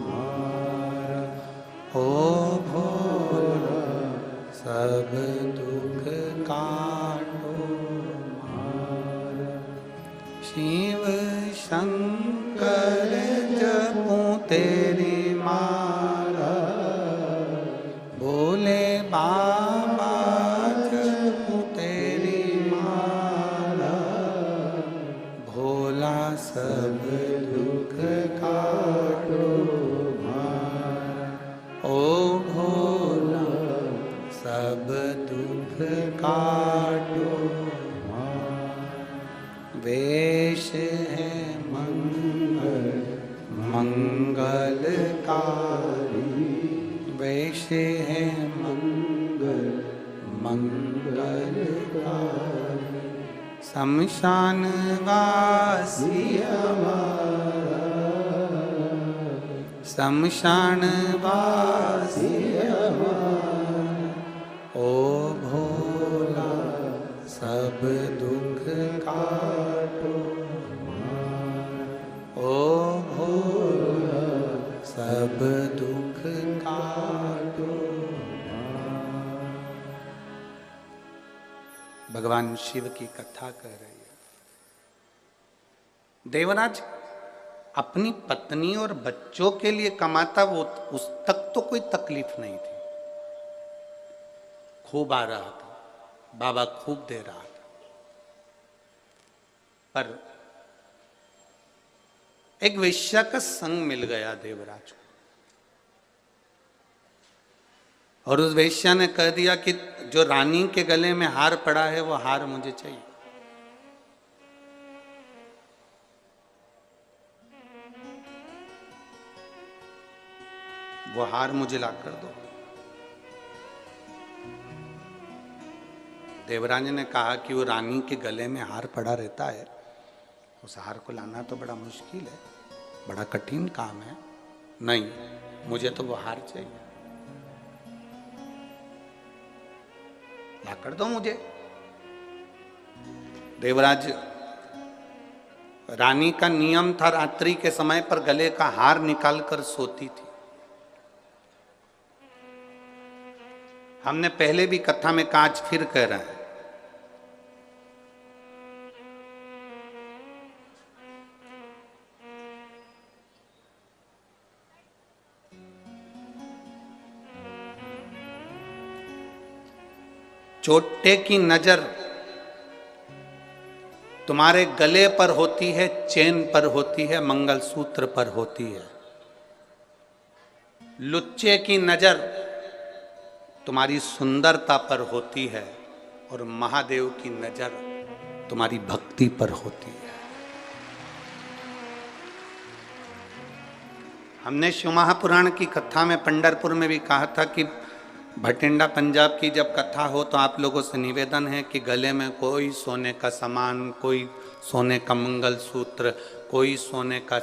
हमारा, ओ भोला सब दुख काटो हमारा। शिव शंकर जपूं तेरी माला, भोले बाबा जपूं तेरी माला। सब दुख काटो ओ भोला सब दुख काटो वेश है मंगल मंगलकारी वेश है मंगल मंगलकारी शमशान वासी हमारा शमशान वासी हमारा ओ भोला सब दुख काटो ओ भोला सब दुख काटो। भगवान शिव की कथा कह रही है। देवराज अपनी पत्नी और बच्चों के लिए कमाता, वो उस तक तो कोई तकलीफ नहीं थी। खूब आ रहा था, बाबा खूब दे रहा था, पर एक वेश्या का संग मिल गया देवराज को, और उस वेश्या ने कह दिया कि जो रानी के गले में हार पड़ा है वो हार मुझे चाहिए। वो हार मुझे ला कर दो। देवराज ने कहा कि वो रानी के गले में हार पड़ा रहता है, उस हार को लाना तो बड़ा मुश्किल है, बड़ा कठिन काम है। नहीं, मुझे तो वो हार चाहिए, ला कर दो मुझे। देवराज, रानी का नियम था रात्रि के समय पर गले का हार निकालकर सोती थी। हमने पहले भी कथा में कहा, आज फिर कह रहे हैं, चोटे की नजर तुम्हारे गले पर होती है, चेन पर होती है, मंगलसूत्र पर होती है। लुच्चे की नजर तुम्हारी सुंदरता पर होती है, और महादेव की नजर तुम्हारी भक्ति पर होती है। हमने शिव महापुराण की कथा में पंढरपुर में भी कहा था कि भटिंडा पंजाब की जब कथा हो तो आप लोगों से निवेदन है कि गले में कोई सोने का सामान, कोई सोने का मंगलसूत्र, कोई सोने का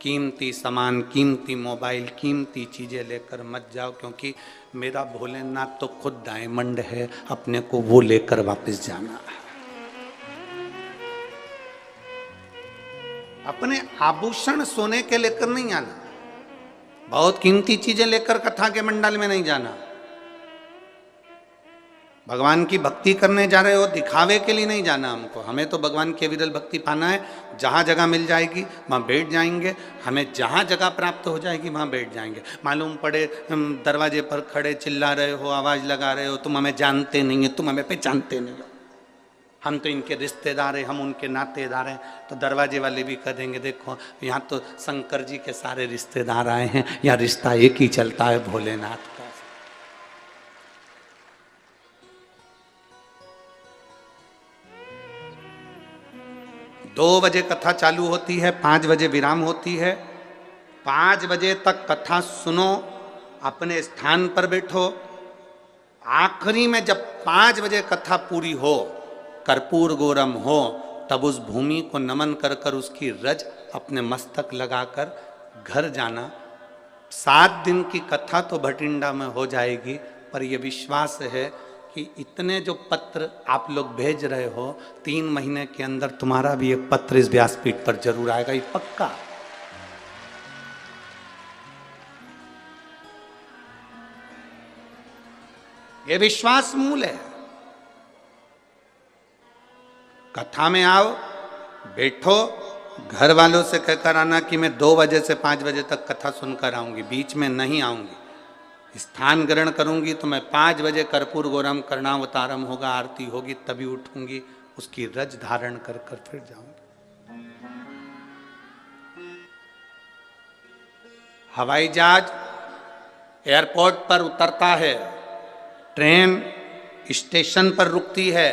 कीमती सामान, कीमती मोबाइल, कीमती चीज़ें लेकर मत जाओ, क्योंकि मेरा भोलेनाथ तो खुद डायमंड है, अपने को वो लेकर वापस जाना है। अपने आभूषण सोने के लेकर नहीं आना, बहुत कीमती चीजें लेकर कथा के मंडल में नहीं जाना। भगवान की भक्ति करने जा रहे हो, दिखावे के लिए नहीं जाना हमको। हमें तो भगवान की विरल भक्ति पाना है। जहाँ जगह मिल जाएगी वहाँ बैठ जाएंगे, हमें जहाँ जगह प्राप्त हो जाएगी वहाँ बैठ जाएंगे। मालूम पड़े दरवाजे पर खड़े चिल्ला रहे हो, आवाज़ लगा रहे हो, तुम हमें जानते नहीं है, तुम हमें पहचानते नहीं हो, हम तो इनके रिश्तेदार हैं, हम उनके नातेदार हैं, तो दरवाजे वाले भी कह देंगे देखो यहाँ तो शंकर जी के सारे रिश्तेदार आए हैं, यहाँ रिश्ता एक ही चलता है, भोलेनाथ का। 2 बजे कथा चालू होती है, 5 बजे विराम होती है। 5 बजे तक कथा सुनो, अपने स्थान पर बैठो। आखिरी में जब 5 बजे कथा पूरी हो, कर्पूर गौरम हो, तब उस भूमि को नमन कर कर उसकी रज अपने मस्तक लगाकर घर जाना। 7 दिन की कथा तो भटिंडा में हो जाएगी, पर यह विश्वास है कि इतने जो पत्र आप लोग भेज रहे हो, 3 महीने के अंदर तुम्हारा भी एक पत्र इस व्यासपीठ पर जरूर आएगा, ये पक्का। ये विश्वास मूल है। कथा में आओ, बैठो, घर वालों से कहकर आना कि मैं 2 बजे से 5 बजे तक कथा सुनकर आऊंगी, बीच में नहीं आऊंगी। स्थान ग्रहण करूंगी तो मैं 5 बजे कर्पूर गौरम कर्णावतारम होगा, आरती होगी, तभी उठूंगी, उसकी रज धारण कर कर फिर जाऊंगी। हवाई जहाज एयरपोर्ट पर उतरता है, ट्रेन स्टेशन पर रुकती है,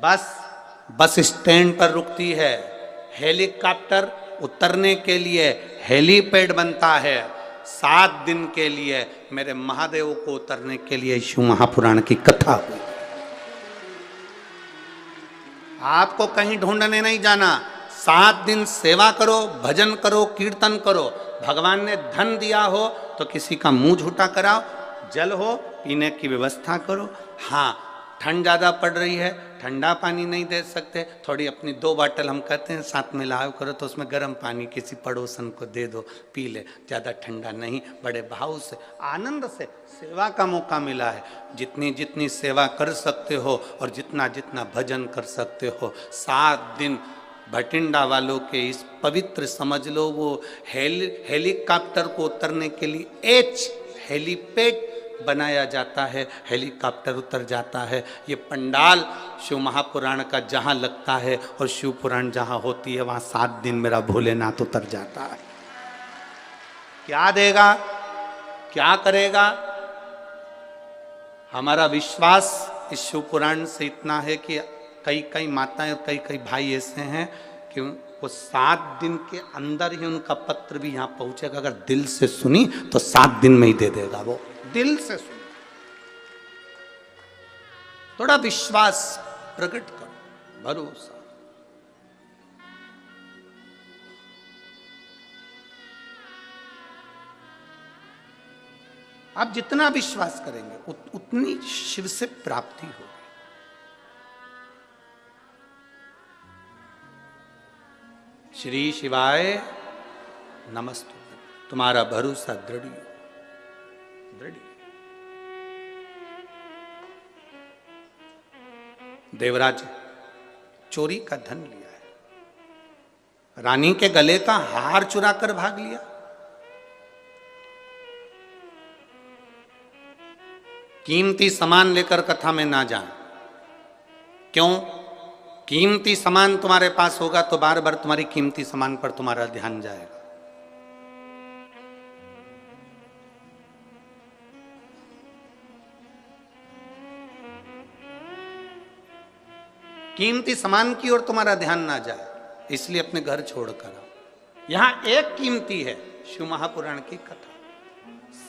बस स्टैंड पर रुकती है, हेलीकॉप्टर उतरने के लिए हेलीपैड बनता है। 7 दिन के लिए मेरे महादेव को उतरने के लिए शिव महापुराण की कथा हुई। आपको कहीं ढूंढने नहीं जाना, 7 दिन सेवा करो, भजन करो, कीर्तन करो। भगवान ने धन दिया हो तो किसी का मुंह झूठा कराओ, जल हो पीने की व्यवस्था करो। हाँ, ठंड ज़्यादा पड़ रही है, ठंडा पानी नहीं दे सकते, थोड़ी अपनी 2 बोतल हम कहते हैं साथ में लाओ करो, तो उसमें गर्म पानी किसी पड़ोसन को दे दो, पी ले। ज़्यादा ठंडा नहीं, बड़े भाव से आनंद से सेवा का मौका मिला है। जितनी जितनी सेवा कर सकते हो और जितना जितना भजन कर सकते हो, 7 दिन भटिंडा वालों के इस पवित्र, समझ लो वो हेलीकॉप्टर को उतरने के लिए हेलीपैड बनाया जाता है, हेलीकॉप्टर उतर जाता है। ये पंडाल शिव महापुराण का जहाँ लगता है और शिव पुराण जहाँ होती है, वहाँ 7 दिन मेरा भोलेनाथ उतर जाता है। क्या देगा, क्या करेगा? हमारा विश्वास इस शिव पुराण से इतना है कि कई माताएं और कई भाई ऐसे हैं कि वो 7 दिन के अंदर ही उनका पत्र भी यहाँ पहुंचेगा। अगर दिल से सुनी तो 7 दिन में ही दे देगा, वो दिल से सुनी। थोड़ा विश्वास प्रकट करो, भरोसा। आप जितना विश्वास करेंगे उतनी शिव से प्राप्ति होगी। श्री शिवाय नमस्तुभ्यं। तुम्हारा भरोसा दृढ़ दृढ़। देवराज चोरी का धन लिया है, रानी के गले का हार चुरा कर भाग लिया। कीमती सामान लेकर कथा में ना जाए। क्यों? कीमती सामान तुम्हारे पास होगा तो बार बार तुम्हारी कीमती सामान पर तुम्हारा ध्यान जाएगा। कीमती सामान की ओर तुम्हारा ध्यान ना जाए, इसलिए अपने घर छोड़कर आओ। यहां एक कीमती है, शिव महापुराण की कथा।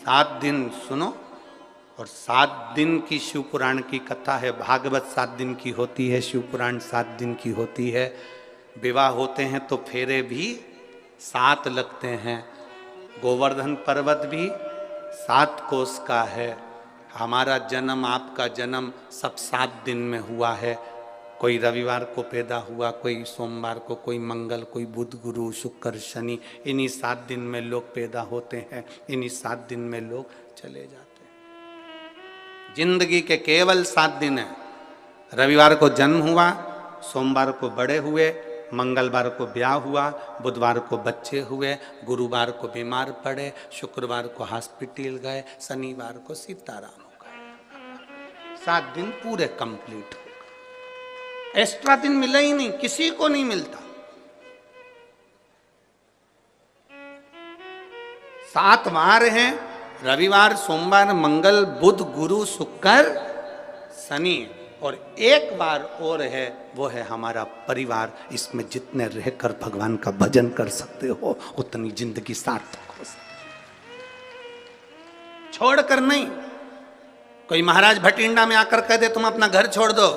7 दिन सुनो, और 7 दिन की शिव पुराण की कथा है। भागवत 7 दिन की होती है, शिव पुराण 7 दिन की होती है। विवाह होते हैं तो फेरे भी 7 लगते हैं। गोवर्धन पर्वत भी 7 कोस का है। हमारा जन्म, आपका जन्म सब 7 दिन में हुआ है। कोई रविवार को पैदा हुआ, कोई सोमवार को, कोई मंगल, कोई बुध, गुरु, शुक्र, शनि। इन्हीं 7 दिन में लोग पैदा होते हैं, इन्हीं 7 दिन में लोग चले जाते हैं। जिंदगी के केवल 7 दिन है। रविवार को जन्म हुआ, सोमवार को बड़े हुए, मंगलवार को ब्याह हुआ, बुधवार को बच्चे हुए, गुरुवार को बीमार पड़े, शुक्रवार को हॉस्पिटल गए, शनिवार को सीताराम हो गए। 7 दिन पूरे कंप्लीट हो गए। एक्स्ट्रा दिन मिला ही नहीं, किसी को नहीं मिलता। 7 वार हैं, रविवार, सोमवार, मंगल, बुध, गुरु, शुक्र, शनि, और एक बार और है, वो है हमारा परिवार। इसमें जितने रहकर भगवान का भजन कर सकते हो उतनी जिंदगी सार्थक हो सकती। छोड़कर नहीं। कोई महाराज भटिंडा में आकर कह दे तुम अपना घर छोड़ दो,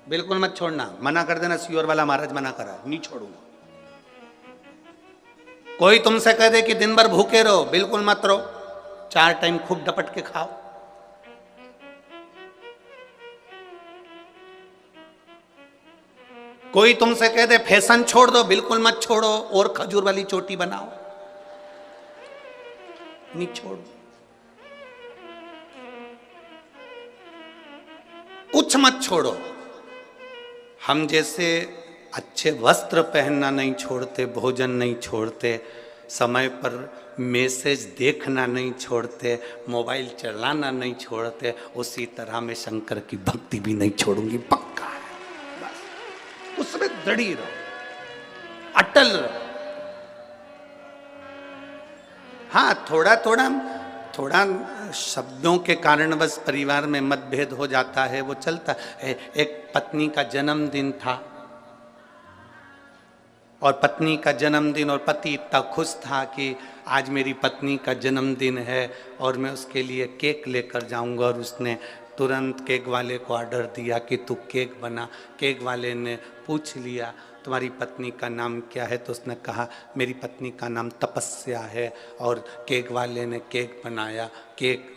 बिल्कुल मत छोड़ना। मना कर देना, सियोर वाला महाराज मना करा, नहीं छोड़ूंगा। कोई तुमसे कह दे कि दिन भर भूखे रहो, बिल्कुल मत रहो। 4 टाइम खूब डपट के खाओ। कोई तुमसे कह दे फैशन छोड़ दो, बिल्कुल मत छोड़ो, और खजूर वाली चोटी बनाओ, नहीं छोड़ो। कुछ मत छोड़ो। हम जैसे अच्छे वस्त्र पहनना नहीं छोड़ते, भोजन नहीं छोड़ते, समय पर मैसेज देखना नहीं छोड़ते, मोबाइल चलाना नहीं छोड़ते, उसी तरह मैं शंकर की भक्ति भी नहीं छोड़ूंगी, पक्का है। बस उसमें दृढ़ रहो, अटल रहो। हाँ, थोड़ा थोड़ा थोड़ा शब्दों के कारणवश परिवार में मतभेद हो जाता है, वो चलता है। एक पत्नी का जन्मदिन था और पत्नी का जन्मदिन, और पति इतना खुश था कि आज मेरी पत्नी का जन्मदिन है और मैं उसके लिए केक लेकर जाऊंगा, और उसने तुरंत केक वाले को ऑर्डर दिया कि तू केक बना। केक वाले ने पूछ लिया तुम्हारी पत्नी का नाम क्या है, तो उसने कहा मेरी पत्नी का नाम तपस्या है, और केक वाले ने केक बनाया, केक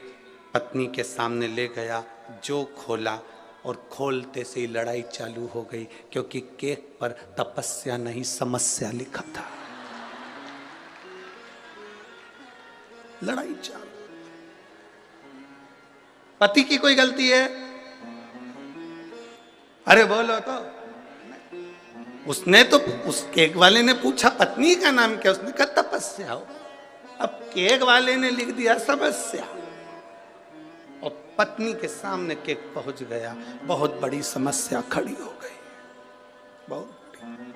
पत्नी के सामने ले गया, जो खोला और खोलते से ही लड़ाई चालू हो गई, क्योंकि केक पर तपस्या नहीं समस्या लिखा था। लड़ाई चालू। पति की कोई गलती है? अरे बोलो तो। उसने तो, उस केक वाले ने पूछा पत्नी का नाम क्या, उसने कहा तपस्या हो। अब केक वाले ने लिख दिया समस्या, और पत्नी के सामने केक पहुंच गया, बहुत बड़ी समस्या खड़ी हो गई। बहुत बड़ी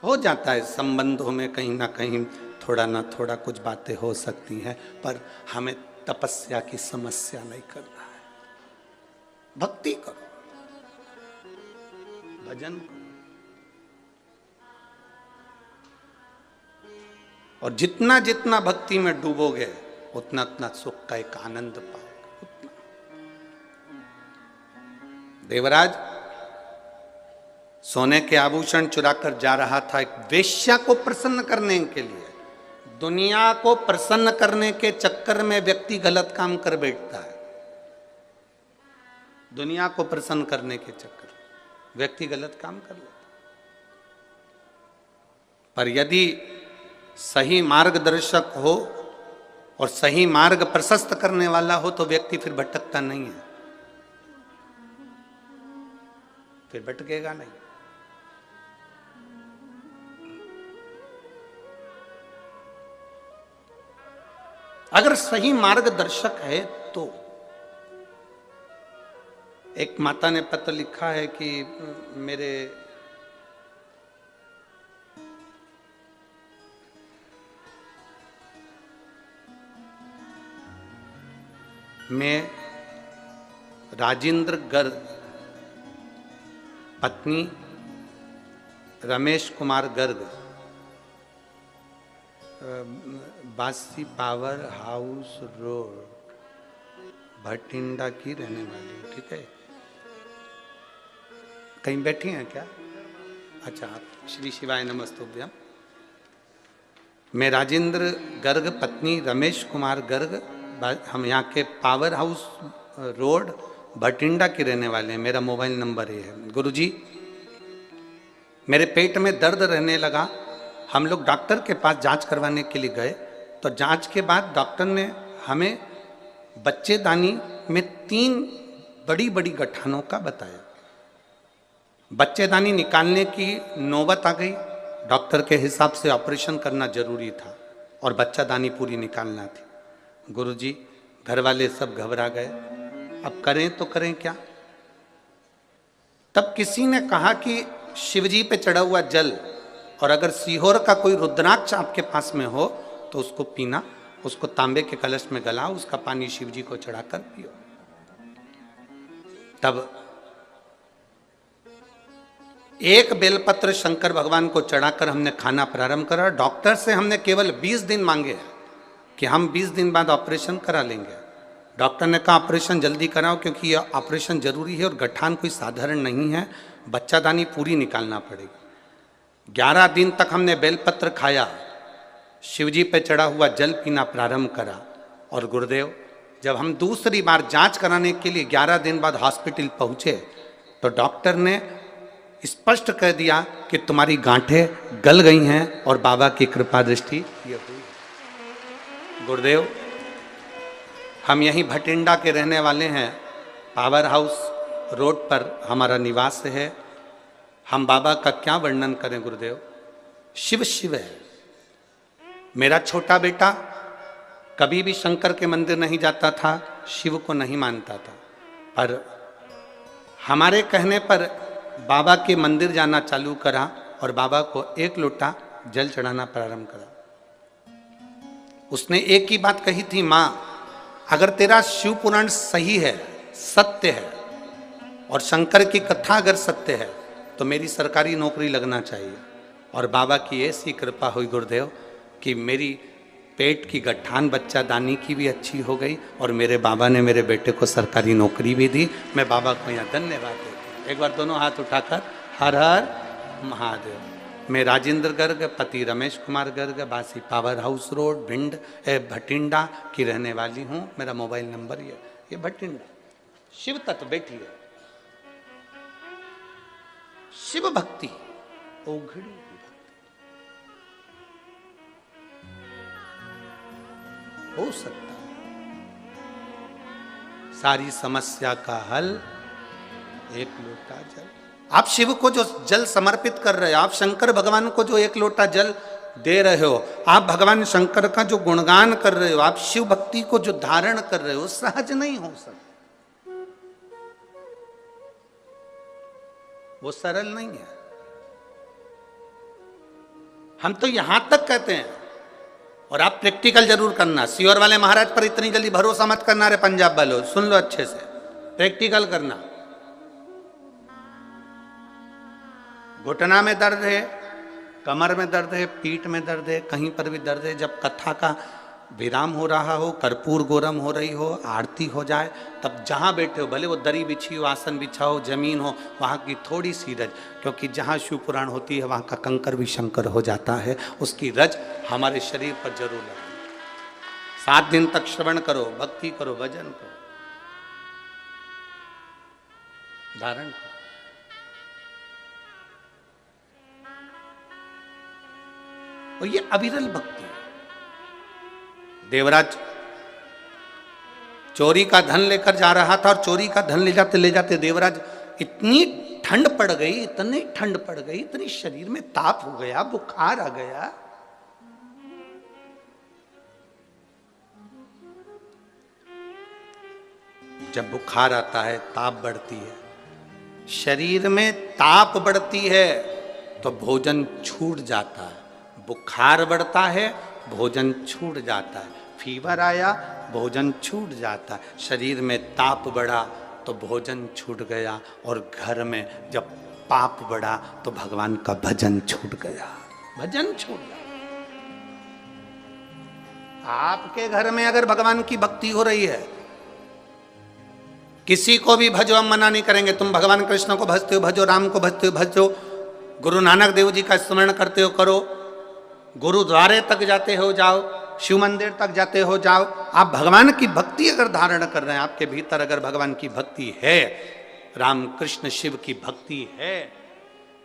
हो जाता है संबंधों में, कहीं ना कहीं थोड़ा ना थोड़ा कुछ बातें हो सकती हैं, पर हमें तपस्या की समस्या नहीं करना है। भक्ति करो, भजन करो, और जितना जितना भक्ति में डूबोगे उतना उतना सुख का एक आनंद पाओगे। उतना। देवराज सोने के आभूषण चुराकर जा रहा था एक वेश्या को प्रसन्न करने के लिए। दुनिया को प्रसन्न करने के चक्कर में व्यक्ति गलत काम कर बैठता है। दुनिया को प्रसन्न करने के चक्कर में व्यक्ति गलत काम कर लेता। पर यदि सही मार्गदर्शक हो और सही मार्ग प्रशस्त करने वाला हो तो व्यक्ति फिर भटकता नहीं है, फिर भटकेगा नहीं। अगर सही मार्गदर्शक है तो। एक माता ने पत्र लिखा है कि मेरे मैं राजेंद्र गर्ग, पत्नी रमेश कुमार गर्ग, बासी पावर हाउस रोड भटिंडा की रहने वाली। ठीक है, कहीं बैठी हैं क्या? अच्छा, आप श्री शिवाय नमस्तुभ्यम। मैं राजेंद्र गर्ग, पत्नी रमेश कुमार गर्ग, हम यहाँ के पावर हाउस रोड भटिंडा के रहने वाले हैं। मेरा मोबाइल नंबर ये है। गुरुजी, मेरे पेट में दर्द रहने लगा। हम लोग डॉक्टर के पास जांच करवाने के लिए गए, तो जांच के बाद डॉक्टर ने हमें बच्चेदानी में 3 बड़ी बड़ी गठानों का बताया। बच्चेदानी निकालने की नौबत आ गई। डॉक्टर के हिसाब से ऑपरेशन करना जरूरी था और बच्चादानी पूरी निकालना थी। गुरुजी, घर वाले सब घबरा गए, अब करें तो करें क्या? तब किसी ने कहा कि शिवजी पे चढ़ा हुआ जल, और अगर सीहोर का कोई रुद्राक्ष आपके पास में हो तो उसको पीना, उसको तांबे के कलश में गलाओ, उसका पानी शिवजी को चढ़ाकर पियो। तब एक बेलपत्र शंकर भगवान को चढ़ाकर हमने खाना प्रारंभ करा। डॉक्टर से हमने केवल 20 दिन मांगे कि हम 20 दिन बाद ऑपरेशन करा लेंगे। डॉक्टर ने कहा ऑपरेशन जल्दी कराओ, क्योंकि यह ऑपरेशन जरूरी है और गठान कोई साधारण नहीं है, बच्चादानी पूरी निकालना पड़ेगी। 11 दिन तक हमने बेलपत्र खाया, शिवजी पे चढ़ा हुआ जल पीना प्रारंभ करा। और गुरुदेव, जब हम दूसरी बार जांच कराने के लिए 11 दिन बाद हॉस्पिटल पहुंचे तो डॉक्टर ने स्पष्ट कह दिया कि तुम्हारी गांठें गल गई हैं और बाबा की कृपा दृष्टि ये हुई। गुरुदेव, हम यहीं भटिंडा के रहने वाले हैं। पावर हाउस रोड पर हमारा निवास है। हम बाबा का क्या वर्णन करें गुरुदेव? शिव शिव है। मेरा छोटा बेटा कभी भी शंकर के मंदिर नहीं जाता था, शिव को नहीं मानता था, पर हमारे कहने पर बाबा के मंदिर जाना चालू करा और बाबा को 1 लोटा जल चढ़ाना प्रारंभ करा। उसने एक ही बात कही थी, मां अगर तेरा शिव पुराण सही है, सत्य है, और शंकर की कथा अगर सत्य है तो मेरी सरकारी नौकरी लगना चाहिए। और बाबा की ऐसी कृपा हुई गुरुदेव कि मेरी पेट की गठान बच्चा दानी की भी अच्छी हो गई और मेरे बाबा ने मेरे बेटे को सरकारी नौकरी भी दी। मैं बाबा को यहाँ धन्यवाद देता हूँ। एक बार दोनों हाथ उठाकर हर हर महादेव। मैं राजेंद्र गर्ग, पति रमेश कुमार गर्ग, बासी power house road, Bhind Bathinda की रहने वाली हूँ। मेरा मोबाइल नंबर ये भटिंडा। शिव तत्व बैठी है, शिव भक्ति ओघड़ी हो सकता है। सारी समस्या का हल एक लोटा जल। आप शिव को जो जल समर्पित कर रहे हो, आप शंकर भगवान को जो एक लोटा जल दे रहे हो, आप भगवान शंकर का जो गुणगान कर रहे हो, आप शिव भक्ति को जो धारण कर रहे हो, सहज नहीं हो सकता, वो सरल नहीं है। हम तो यहां तक कहते हैं, और आप प्रैक्टिकल जरूर करना। सीहोर वाले महाराज पर इतनी जल्दी भरोसा मत करना रे पंजाब वालों, सुन लो अच्छे से, प्रैक्टिकल करना। घुटना में दर्द है, कमर में दर्द है, पीठ में दर्द है, कहीं पर भी दर्द है, जब कथा का विराम हो रहा हो, कर्पूर गोरम हो रही हो, आरती हो जाए, तब जहां बैठे हो, भले वो दरी बिछी हो, आसन बिछा हो, जमीन हो, वहां की थोड़ी सी रज, क्योंकि जहां शिव पुराण होती है वहां का कंकर भी शंकर हो जाता है, उसकी रज हमारे शरीर पर जरूर लगे। 7 दिन तक श्रवण करो, भक्ति करो, भजन करो, धारण करो। और ये अविरल भक्ति है। देवराज चोरी का धन लेकर जा रहा था, और चोरी का धन ले जाते देवराज इतनी ठंड पड़ गई, इतनी ठंड पड़ गई, इतनी शरीर में ताप हो गया, बुखार आ गया। जब बुखार आता है, ताप बढ़ती है, शरीर में ताप बढ़ती है तो भोजन छूट जाता है, बुखार बढ़ता है, भोजन छूट जाता है, फीवर आया, भोजन छूट जाता है, शरीर में ताप बढ़ा तो भोजन छूट गया, और घर में जब पाप बढ़ा तो भगवान का भजन छूट गया, भजन छूट गया। आपके घर में अगर भगवान की भक्ति हो रही है, किसी को भी भजो, हम मना नहीं करेंगे, तुम भगवान कृष्ण को भजते हो भजो, राम को भजते हो भजो, गुरु नानक देव जी का स्मरण करते हो करो, गुरुद्वारे तक जाते हो जाओ, शिव मंदिर तक जाते हो जाओ। आप भगवान की भक्ति अगर धारण कर रहे हैं, आपके भीतर अगर भगवान की भक्ति है, राम कृष्ण शिव की भक्ति है,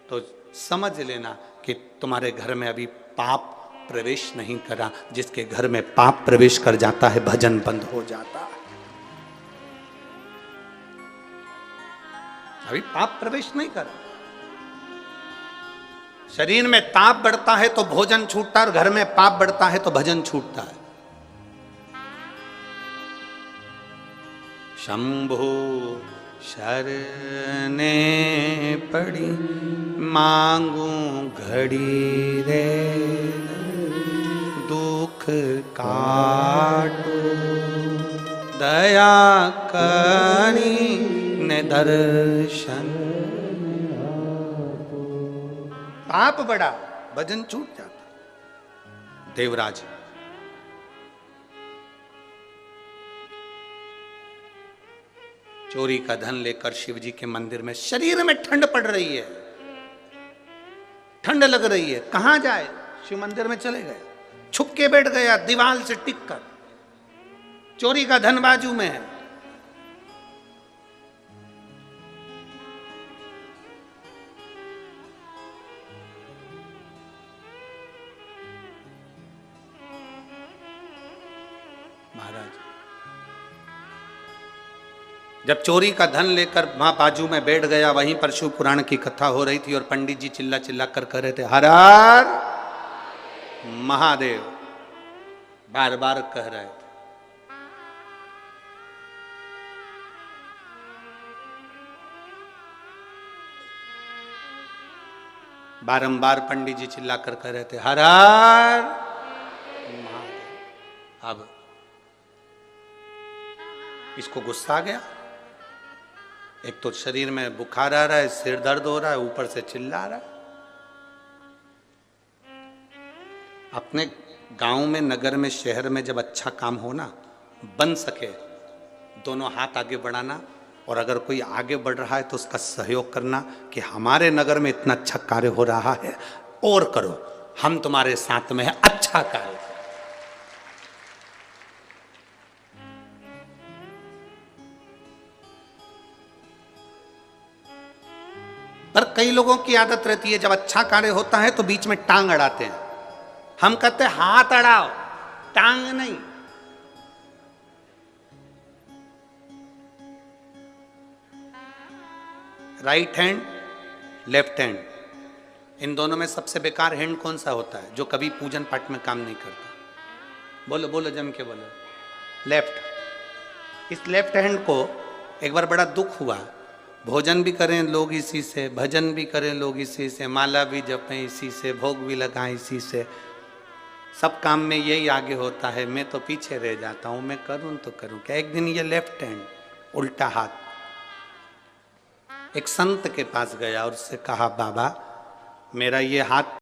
तो समझ लेना कि तुम्हारे घर में अभी पाप प्रवेश नहीं करा। जिसके घर में पाप प्रवेश कर जाता है, भजन बंद हो जाता है। अभी पाप प्रवेश नहीं करा, शरीर में ताप बढ़ता है तो भोजन छूटता है, और घर में पाप बढ़ता है तो भजन छूटता है। शंभो शरणे पड़ी मांगू घड़ी रे, दुख काटो दया करी ने दर्शन। पाप बढ़ा, भजन छूट जाता। देवराज चोरी का धन लेकर शिव जी के मंदिर में, शरीर में ठंड पड़ रही है, ठंड लग रही है, कहां जाए, शिव मंदिर में चले गए, छुप के बैठ गया दीवार से टिक कर, चोरी का धन बाजू में है। महाराज जब चोरी का धन लेकर वहां बाजू में बैठ गया, वहीं पर शिव पुराण की कथा हो रही थी, और पंडित जी चिल्ला चिल्ला कर कह रहे थे, हर हर महादेव, बार बार कह रहे थे। बारंबार पंडित जी चिल्ला कर कह रहे थे, हर हर महादेव। अब इसको गुस्सा आ गया, एक तो शरीर में बुखार आ रहा है, सिर दर्द हो रहा है, ऊपर से चिल्ला रहा है। अपने गांव में, नगर में, शहर में जब अच्छा काम हो ना, बन सके, दोनों हाथ आगे बढ़ाना, और अगर कोई आगे बढ़ रहा है तो उसका सहयोग करना कि हमारे नगर में इतना अच्छा कार्य हो रहा है और करो, हम तुम्हारे साथ में है, अच्छा कार्य करो। पर कई लोगों की आदत रहती है जब अच्छा कार्य होता है तो बीच में टांग अड़ाते हैं। हम कहते हैं हाथ अड़ाओ, टांग नहीं। राइट हैंड, लेफ्ट हैंड, इन दोनों में सबसे बेकार हैंड कौन सा होता है? जो कभी पूजन पाठ में काम नहीं करता। बोलो बोलो, जम के बोलो। लेफ्ट। इस लेफ्ट हैंड को एक बार बड़ा दुख हुआ, भोजन भी करें लोग इसी से, भजन भी करें लोग इसी से, माला भी जपें इसी से, भोग भी लगाएं इसी से, सब काम में यही आगे होता है, मैं तो पीछे रह जाता हूं, मैं करूं तो करूं क्या। एक दिन ये लेफ्ट हैंड, उल्टा हाथ, एक संत के पास गया और उससे कहा, बाबा मेरा ये हाथ